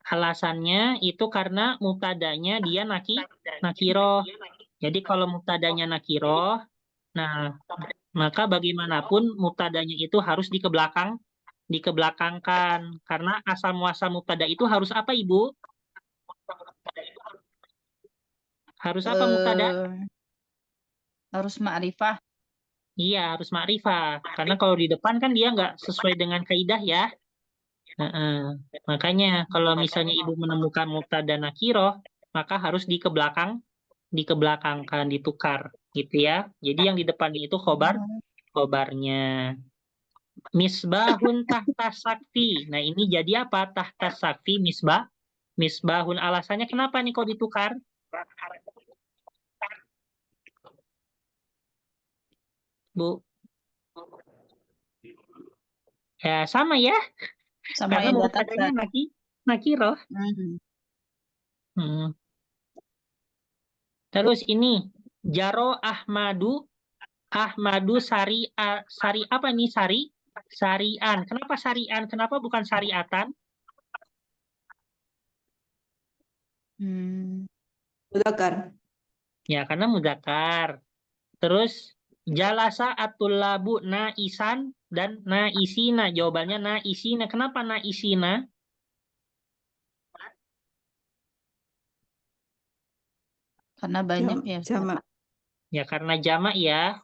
D: Alasannya itu karena mubtadanya dia nakiroh. Jadi kalau mubtadanya nakiroh, nah maka bagaimanapun mubtadanya itu harus dikebelakangkan. Karena asal muasal mubtada itu harus apa, Ibu? Harus apa mubtada?
B: Harus ma'rifah.
D: Iya, harus ma'rifah. Karena kalau di depan kan dia nggak sesuai dengan kaidah ya. Makanya kalau misalnya Ibu menemukan mubtada nakiroh, maka harus dikebelakangkan, ditukar gitu ya. Jadi yang di depannya itu khobarnya. Misbahun tahta sakfi. Nah, ini jadi apa? Tahta sakfi misbahun. Alasannya kenapa nih kok ditukar? Bu. Ya, sama ya.
B: Sama
D: Karena
B: yang di atas,
D: mubtadanya
B: Ustaz.
D: nakiroh. Hmm. Terus ini Jaro Ahmadu sari apa nih sarian. Kenapa sarian? Kenapa bukan syariatan?
F: Mudzakkar.
D: Ya, karena mudzakkar. Terus jalasa atulabu naisan dan naisina. Jawabannya naisina. Kenapa naisina?
B: Karena banyak ya, Ustaz.
F: Jamak.
D: Ya, karena jamak ya.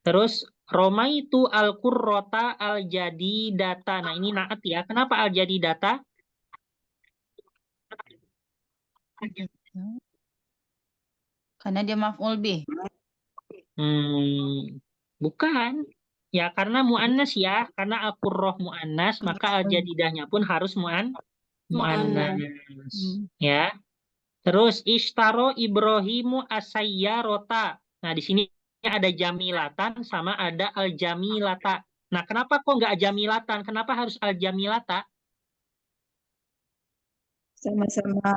D: Terus Roma itu al-qurrota al-jadidata. Nah, ini naat ya. Kenapa al-jadidata?
B: Karena dia maf'ul bih.
D: Bukan. Ya, karena mu'annas ya. Karena al-qurroh mu'annas, maka al-jadidahnya pun harus mu'annas. Ya. Terus ishtaro Ibrahimu asayyarota. Nah, di sini ada jamilatan sama ada al-jamilata. Nah, kenapa kok nggak jamilatan? Kenapa harus al-jamilata?
F: Sama-sama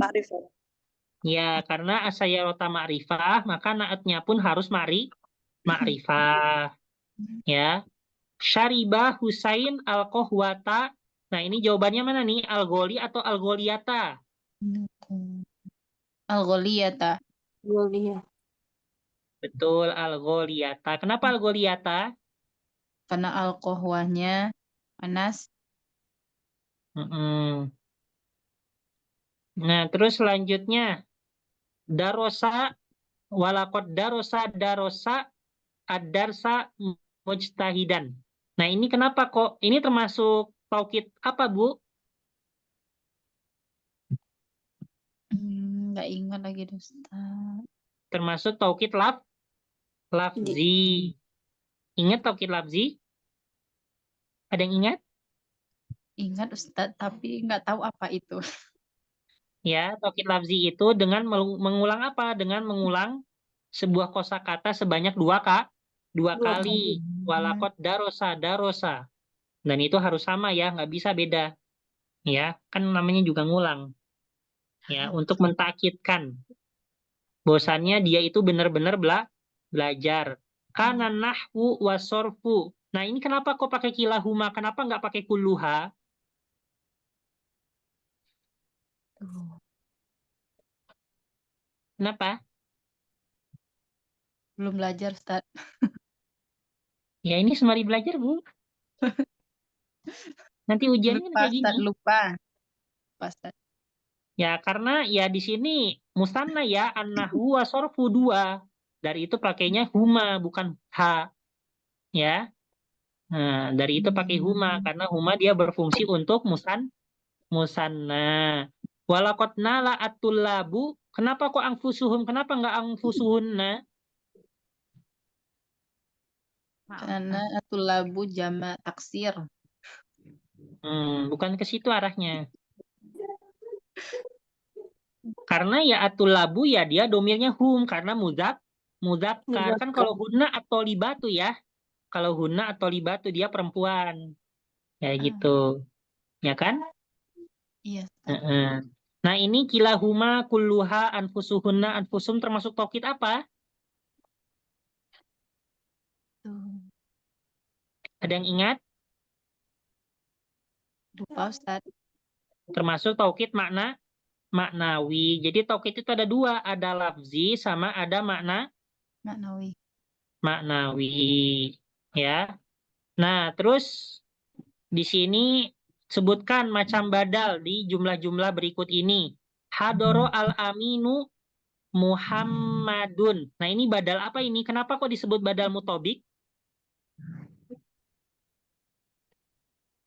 F: ma'rifah.
D: Ya, karena asayyarota ma'rifah, maka naatnya pun harus ma'rifah. Ya. Syaribah Husain al-Kohwata. Nah, ini jawabannya mana nih? Al-Goli atau Al-Goliyata?
B: Al-Gholiyata.
D: Betul, Al-Goliyata. Kenapa Al-Goliyata?
B: Karena al-kohwahnya panas.
D: Nah, terus selanjutnya. Darosa, walakot darosa ad-darsa mujtahidan. Nah, ini kenapa kok? Ini termasuk taukid apa, Bu?
B: Nggak ingat lagi, Ustaz.
D: Termasuk taukid lafzi. Ingat taukid lafzi? Ada yang ingat?
B: Ingat, Ustaz, tapi nggak tahu apa itu.
D: Ya, taukid lafzi itu dengan mengulang apa? Dengan mengulang sebuah kosakata sebanyak dua kali. Walakot darosa. Dan itu harus sama ya, nggak bisa beda. Ya, kan namanya juga ngulang. Ya, untuk mentakkidkan bahwasannya dia itu benar-benar belajar. Kana nahwu wasorfu. Nah, ini kenapa kok pakai kilahuma? Kenapa nggak pakai kulluha? Kenapa?
B: Belum belajar, Ustaz.
D: Ya, ini sembari belajar, Bu. Nanti ujiannya
B: Lupa,
D: kayak
B: Ustaz,
D: gini.
B: lupa. Ustaz.
D: Ya, karena ya di sini musanna ya, an-nahwu wasorfu dua. Dari itu pakainya huma, bukan ha. Ya. Nah, dari itu pakai huma karena huma dia berfungsi untuk musanna. Walakot nala atulabu. Kenapa kok angfusuhum? Kenapa nggak angfusuhunna?
B: Karena atulabu jama taksir.
D: Bukan ke situ arahnya. Karena ya atulabu ya dia domirnya hum karena muzakkar. Kan kalau hunna atau libatu ya. Kalau hunna atau libatu dia perempuan. Ya gitu. Ya kan?
B: Iya, Ustaz.
D: Heeh. Nah, ini kilahuma, kulluha, anfusuhunna, anfusum termasuk taukid apa?
B: Tuh.
D: Ada yang ingat?
B: Lupa, Ustaz.
D: Termasuk taukid maknawi. Jadi taukid itu ada dua, ada lafzi sama ada
B: Maknawi.
D: maknawi. Ya. Nah, terus di sini sebutkan macam badal di jumlah-jumlah berikut ini. Hadoro al-aminu Muhammadun. Nah, ini badal apa ini? Kenapa kok disebut badal mutobik?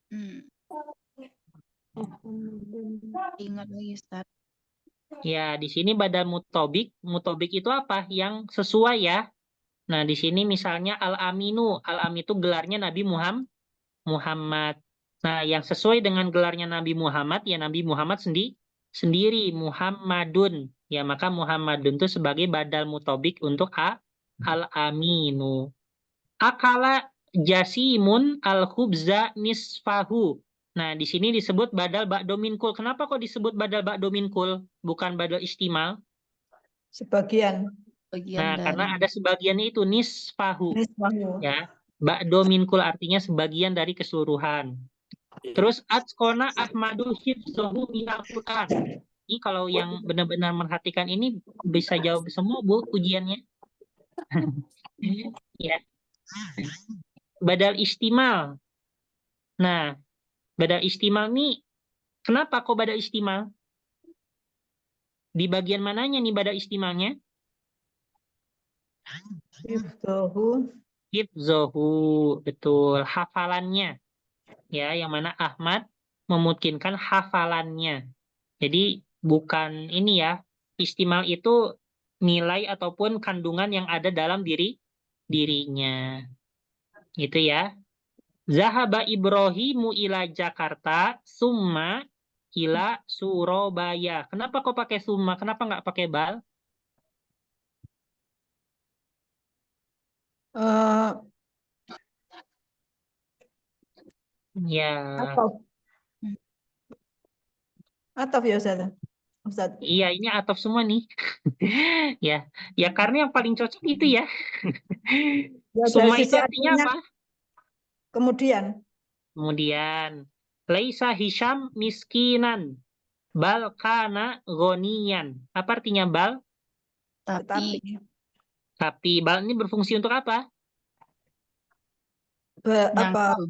B: Hmm. Ingat lagi, Ustaz.
D: Ya, di sini badal mutobik. Mutobik itu apa? Yang sesuai ya. Nah, di sini misalnya al-aminu. Al-amin itu gelarnya Nabi Muhammad. Nah, yang sesuai dengan gelarnya Nabi Muhammad, ya Nabi Muhammad sendiri, Muhammadun. Ya, maka Muhammadun itu sebagai badal mutobik untuk al-aminu. Akala jasimun al-khubza nisfahu. Nah, di sini disebut badal ba'do minkul. Kenapa kok disebut badal ba'do minkul? Bukan badal istimal.
F: Sebagian.
B: Bagian
D: Nah, karena
B: dari
D: ada sebagiannya itu nisfahu.
F: Nisbahu.
D: Ya, ba'do minkul artinya sebagian dari keseluruhan. Terus atqona Ahmadu hifzohu minal Quran. Ini kalau yang benar-benar merhatikan ini bisa jawab semua, Bu, ujiannya. Ya, badal istimal. Nah, badal istimal nih, kenapa kok badal istimal? Di bagian mananya nih badal istimalnya?
F: Hifdzahu.
D: Hifzohu, betul, hafalannya. Ya, yang mana Ahmad memungkinkan hafalannya. Jadi bukan ini ya, istimal itu nilai ataupun kandungan yang ada dalam dirinya. Gitu ya. Zahaba Ibrahimu ila Jakarta, summa ila Surabaya. Kenapa kok pakai summa? Kenapa nggak pakai bal?
F: Eh,
D: Ya,
F: atau ya Ustaz. Ustaz.
D: iya ini atop semua nih. Ya, ya karena yang paling cocok itu ya.
F: Ya, dari
D: Summa itu
F: sisi
D: artinya
F: artinya
D: apa?
F: kemudian
D: Kemudian, Laisa Hisham miskinan, bal kana gonian. Apa artinya bal?
F: tetapi
B: tapi
D: Tapi bal ini berfungsi untuk apa?
F: apa
B: menyangkal.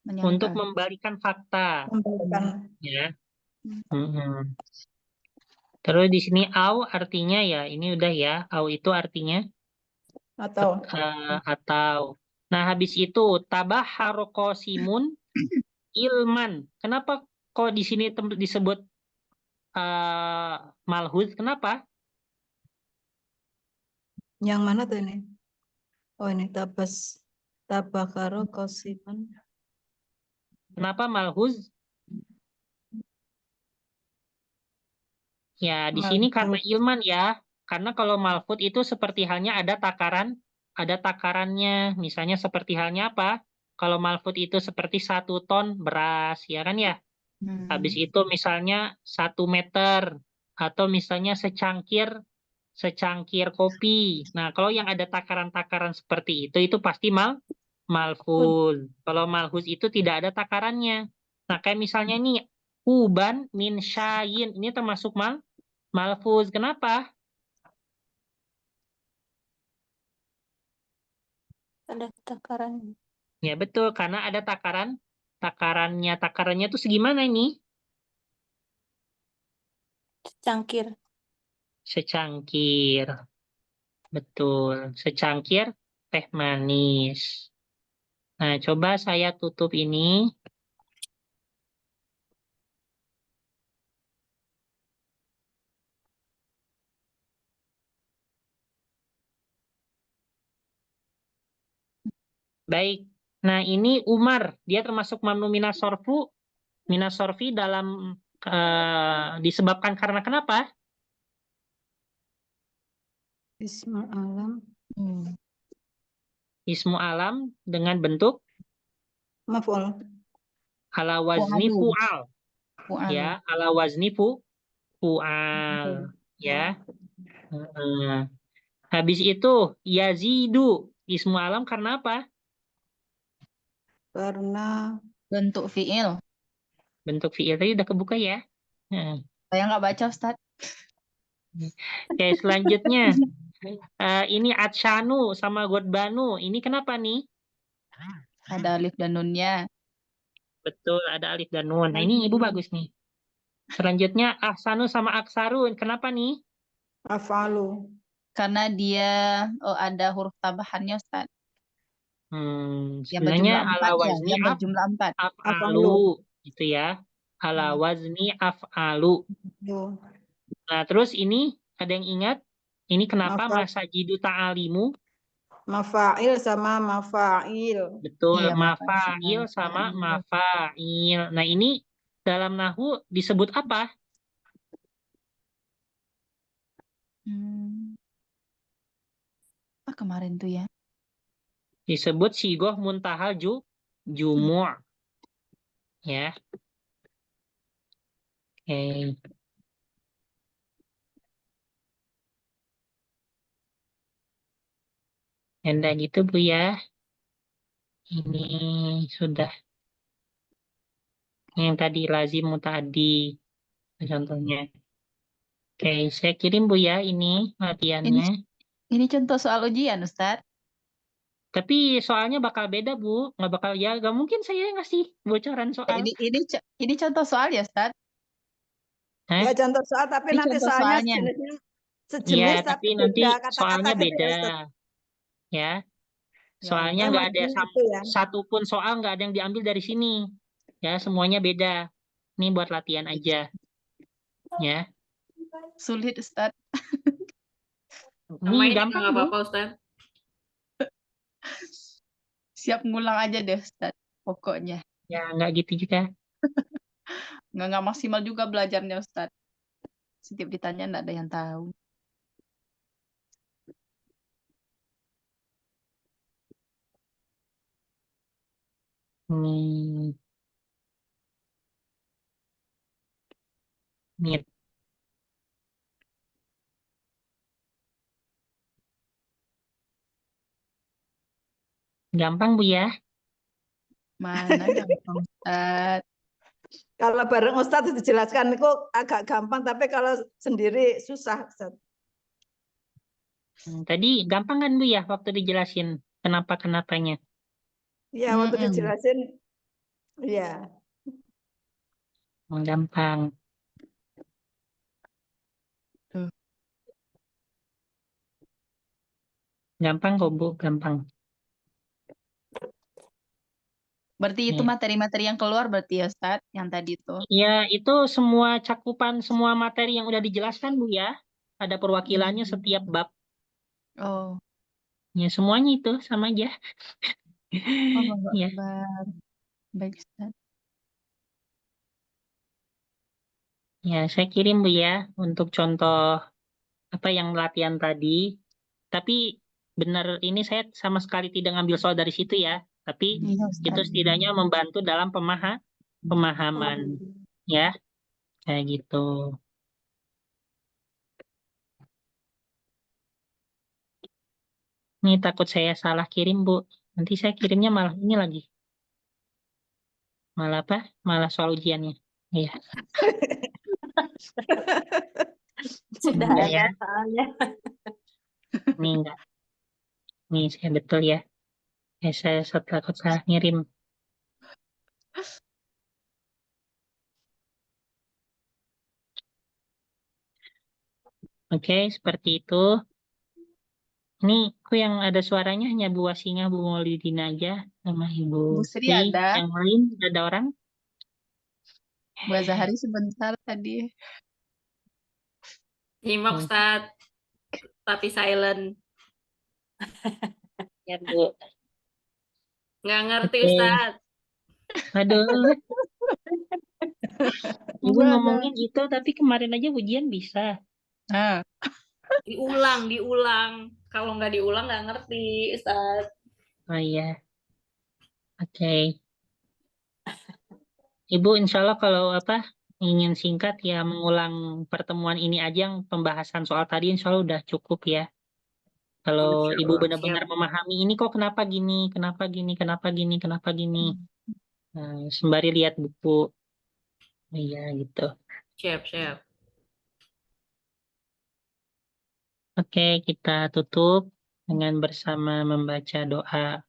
D: Untuk
B: Menyangkal.
D: membalikan fakta.
F: memberikan
D: Ya. Mm-mm. Terus di sini au artinya ya, ini udah ya, au itu artinya
F: atau
D: atau. Nah, habis itu tabah harokosimun ilman. Kenapa kok di sini disebut malhuz? Kenapa?
F: yang mana tuh ini? Oh ini tabakaro kosiman.
D: Kenapa malhuz? Ya, di sini karena ilman ya. Karena kalau malfud itu seperti halnya ada takarannya. Misalnya seperti halnya apa? Kalau malfud itu seperti 1 ton beras, ya kan ya? Habis itu misalnya 1 meter atau misalnya secangkir kopi. Nah, kalau yang ada takaran-takaran seperti itu pasti malfuz. Kalau malfuz itu tidak ada takarannya. Nah, kayak misalnya ini uban min syayin, ini termasuk malfuz. Kenapa?
G: Ada takaran
D: Ya betul, karena ada takarannya. Takarannya itu segimana ini?
G: cangkir.
D: Secangkir. Betul, secangkir teh manis. Nah, coba saya tutup ini. Baik. Nah, ini Umar. Dia termasuk mamnu minas sorfu. Minas sorfi dalam disebabkan karena kenapa?
F: Isma alam
D: Ismu alam dengan bentuk
F: maf'ul
D: Ala wazni
B: Fu'alu.
D: fu'al.
B: Fu'alu.
D: Ya, ala wazni fu'al. Ya. Habis itu yazidu ismu alam karena apa?
F: Karena
B: Bentuk fi'il.
D: Bentuk fi'il tadi udah kebuka ya. Heeh.
B: Saya nggak baca, Ustaz.
D: Oke, selanjutnya ini atshanu sama godbanu. Ini kenapa nih?
B: Ada alif dan nunnya.
D: Betul, ada alif dan nun. Nah, ini Ibu bagus nih. Selanjutnya ahsanu sama aksarun. Kenapa nih?
F: afalu.
B: Karena dia ada huruf tambahannya, Ustaz. Yang
D: Sebenarnya
B: berjumlah 4
D: ala
B: ya.
D: wazni
B: Yang berjumlah 4.
D: af'alu gitu ya. Ala wazni af'alu.
F: Yo.
D: Nah, terus ini ada yang ingat? Ini kenapa
F: Mafa-
D: masajidu ta'alimu?
F: Mafail sama mafail.
D: Betul,
B: Iya,
D: mafa'il sama mafa'il. Nah, ini dalam nahwu disebut apa?
B: Apa kemarin tuh ya?
D: Disebut sigoh muntahal jumu'. Ya. Oke. Anda gitu Bu ya. Ini sudah. Yang tadi lazim muta'addi contohnya. Oke, saya kirim Bu ya ini latihannya.
B: Ini contoh soal ujian, Ustaz.
D: Tapi soalnya bakal beda Bu, nggak bakal ya, nggak mungkin saya ngasih bocoran soal.
B: Ini contoh soal ya, Ustaz?
D: Hah?
F: Ya contoh soal tapi
B: Ini
F: nanti
B: contoh
F: soalnya
B: soalnya.
F: sejenis
D: Iya,
F: tapi
D: tapi nanti
F: beda kata-katanya
D: soalnya
F: gitu,
D: beda,
F: Ustaz.
D: ya.
B: Ya
D: Soalnya
F: Allah.
D: nggak ada
F: Emang gitu ya.
D: satu pun soal nggak ada yang diambil dari sini, ya semuanya beda. Ini buat latihan aja, ya.
B: Sulit, Ustaz.
D: Ini gampang
C: nggak
D: Bu.
C: apa-apa, Ustaz.
B: Siap ngulang aja deh, Ustaz. Pokoknya.
D: Ya nggak gitu juga.
B: Nggak maksimal juga belajarnya, Ustaz. Setiap ditanya nggak ada yang tahu.
D: Nih, gampang Bu ya.
B: Mana gampang, Ustaz.
F: Kalau bareng Ustadz dijelaskan itu agak gampang, tapi kalau sendiri susah, Ustadz.
D: Tadi gampang kan Bu ya waktu dijelasin kenapa-kenapanya.
F: Ya, waktu dijelasin, ya.
D: Gampang. Gampang kok Bu, gampang.
B: Berarti itu
D: Ya.
B: materi-materi yang keluar berarti ya, Ustaz, yang tadi itu.
D: Ya, itu semua cakupan semua materi yang udah dijelaskan Bu ya. Ada perwakilannya setiap bab.
B: Oh.
D: Ya, semuanya itu sama aja. Ya.
B: Baik, Ustaz.
D: Ya, saya kirim Bu ya untuk contoh apa yang latihan tadi. Tapi benar ini saya sama sekali tidak ngambil soal dari situ ya. Tapi
B: Iya, Ustaz.
D: itu setidaknya membantu dalam pemahaman ya. Kayak gitu. Ini takut saya salah kirim Bu. Nanti saya kirimnya malah ini lagi. Malah apa? Malah soal ujiannya. Iya.
G: Sudah
D: Enggak
G: ada
D: ya.
G: soalnya.
D: Nih enggak. Nih saya betul ya. Saya takut salah ngirim. Oke, seperti itu. Ini aku yang ada suaranya hanya Bu Wasinga, Bu Maulidina aja sama Ibu
B: Bu Sri ada.
D: Yang lain ada orang?
B: Bu Azahari sebentar tadi.
C: Nyimak, Ustaz. Tapi silent.
D: Ya, Bu.
C: Nggak ngerti,
D: Oke.
C: Ustaz.
D: Aduh. Ibu
B: Bu ada.
D: ngomongnya gitu, tapi kemarin aja ujian bisa.
B: Ah.
C: Diulang. Kalau nggak diulang nggak ngerti, Ustaz.
D: Oh iya. Oke. Ibu insya Allah kalau ingin singkat ya mengulang pertemuan ini aja yang pembahasan soal tadi insya Allah udah cukup ya. Kalau
G: Masya
D: Ibu
G: Allah,
D: benar-benar
G: siap.
D: memahami ini kok kenapa gini, kenapa gini, kenapa gini, kenapa gini. Nah, sembari lihat buku. Iya gitu.
G: Siap, siap.
D: Oke, kita tutup dengan bersama membaca doa.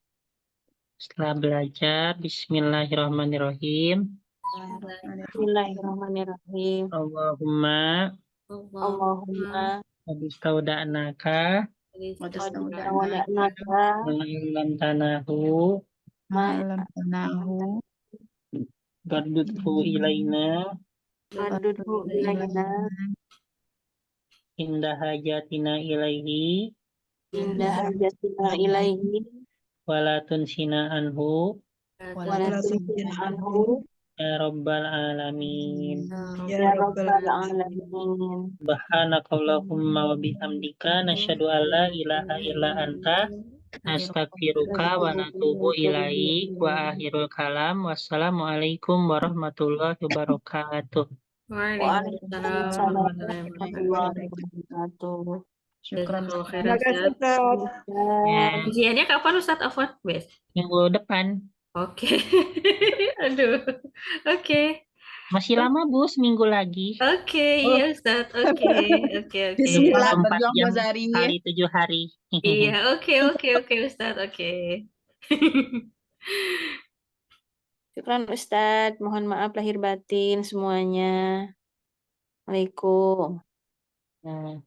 D: Setelah belajar, Bismillahirrahmanirrahim.
G: Bismillahirrahmanirrahim.
D: Allahumma
G: Allahumma
D: Abistaudanaka
G: wada'naka
D: Ma'illam tanahu
B: Ma'alam tanahu
D: Gardutfu ilaina
G: wadudhu ilaina
D: Indah hajatina ilaihi
G: indah hajatina ilaihi
D: Walatun sina anhu
G: walatunsin anhu
D: Ya Rabbal Alamin.
F: Ya
G: ya
F: Rabbal
G: Rabbal
F: Alamin.
G: Alamin.
D: Subhanakallahumma wa bihamdika nasyhadu an la ilaha illa anta nastaghfiruka wa natubu ilaik wa akhirul kalam wassalamualaikum warahmatullahi wabarakatuh.
G: Waalaikumsalam warahmatullahi wabarakatuh.
B: Syukran.
G: Jazakallah khairan,
F: Terima kasih,
G: Ustaz.
F: Ustaz.
D: Ya,
G: Ujiannya kapan Ustaz Afwan? Bes.
D: minggu depan
G: Oke. Aduh. Oke.
D: masih lama Bu, seminggu lagi.
G: Oke, iya Ustaz. Oke. Oke, oke.
B: Bismillah,
D: 24
B: berjuang
D: jam
B: Bazari.
D: kali 7 hari.
G: Iya, oke, oke, oke Ustaz. Oke. Syukran Ustaz. Mohon maaf lahir batin semuanya. Waalaikumsalam.
D: Nah,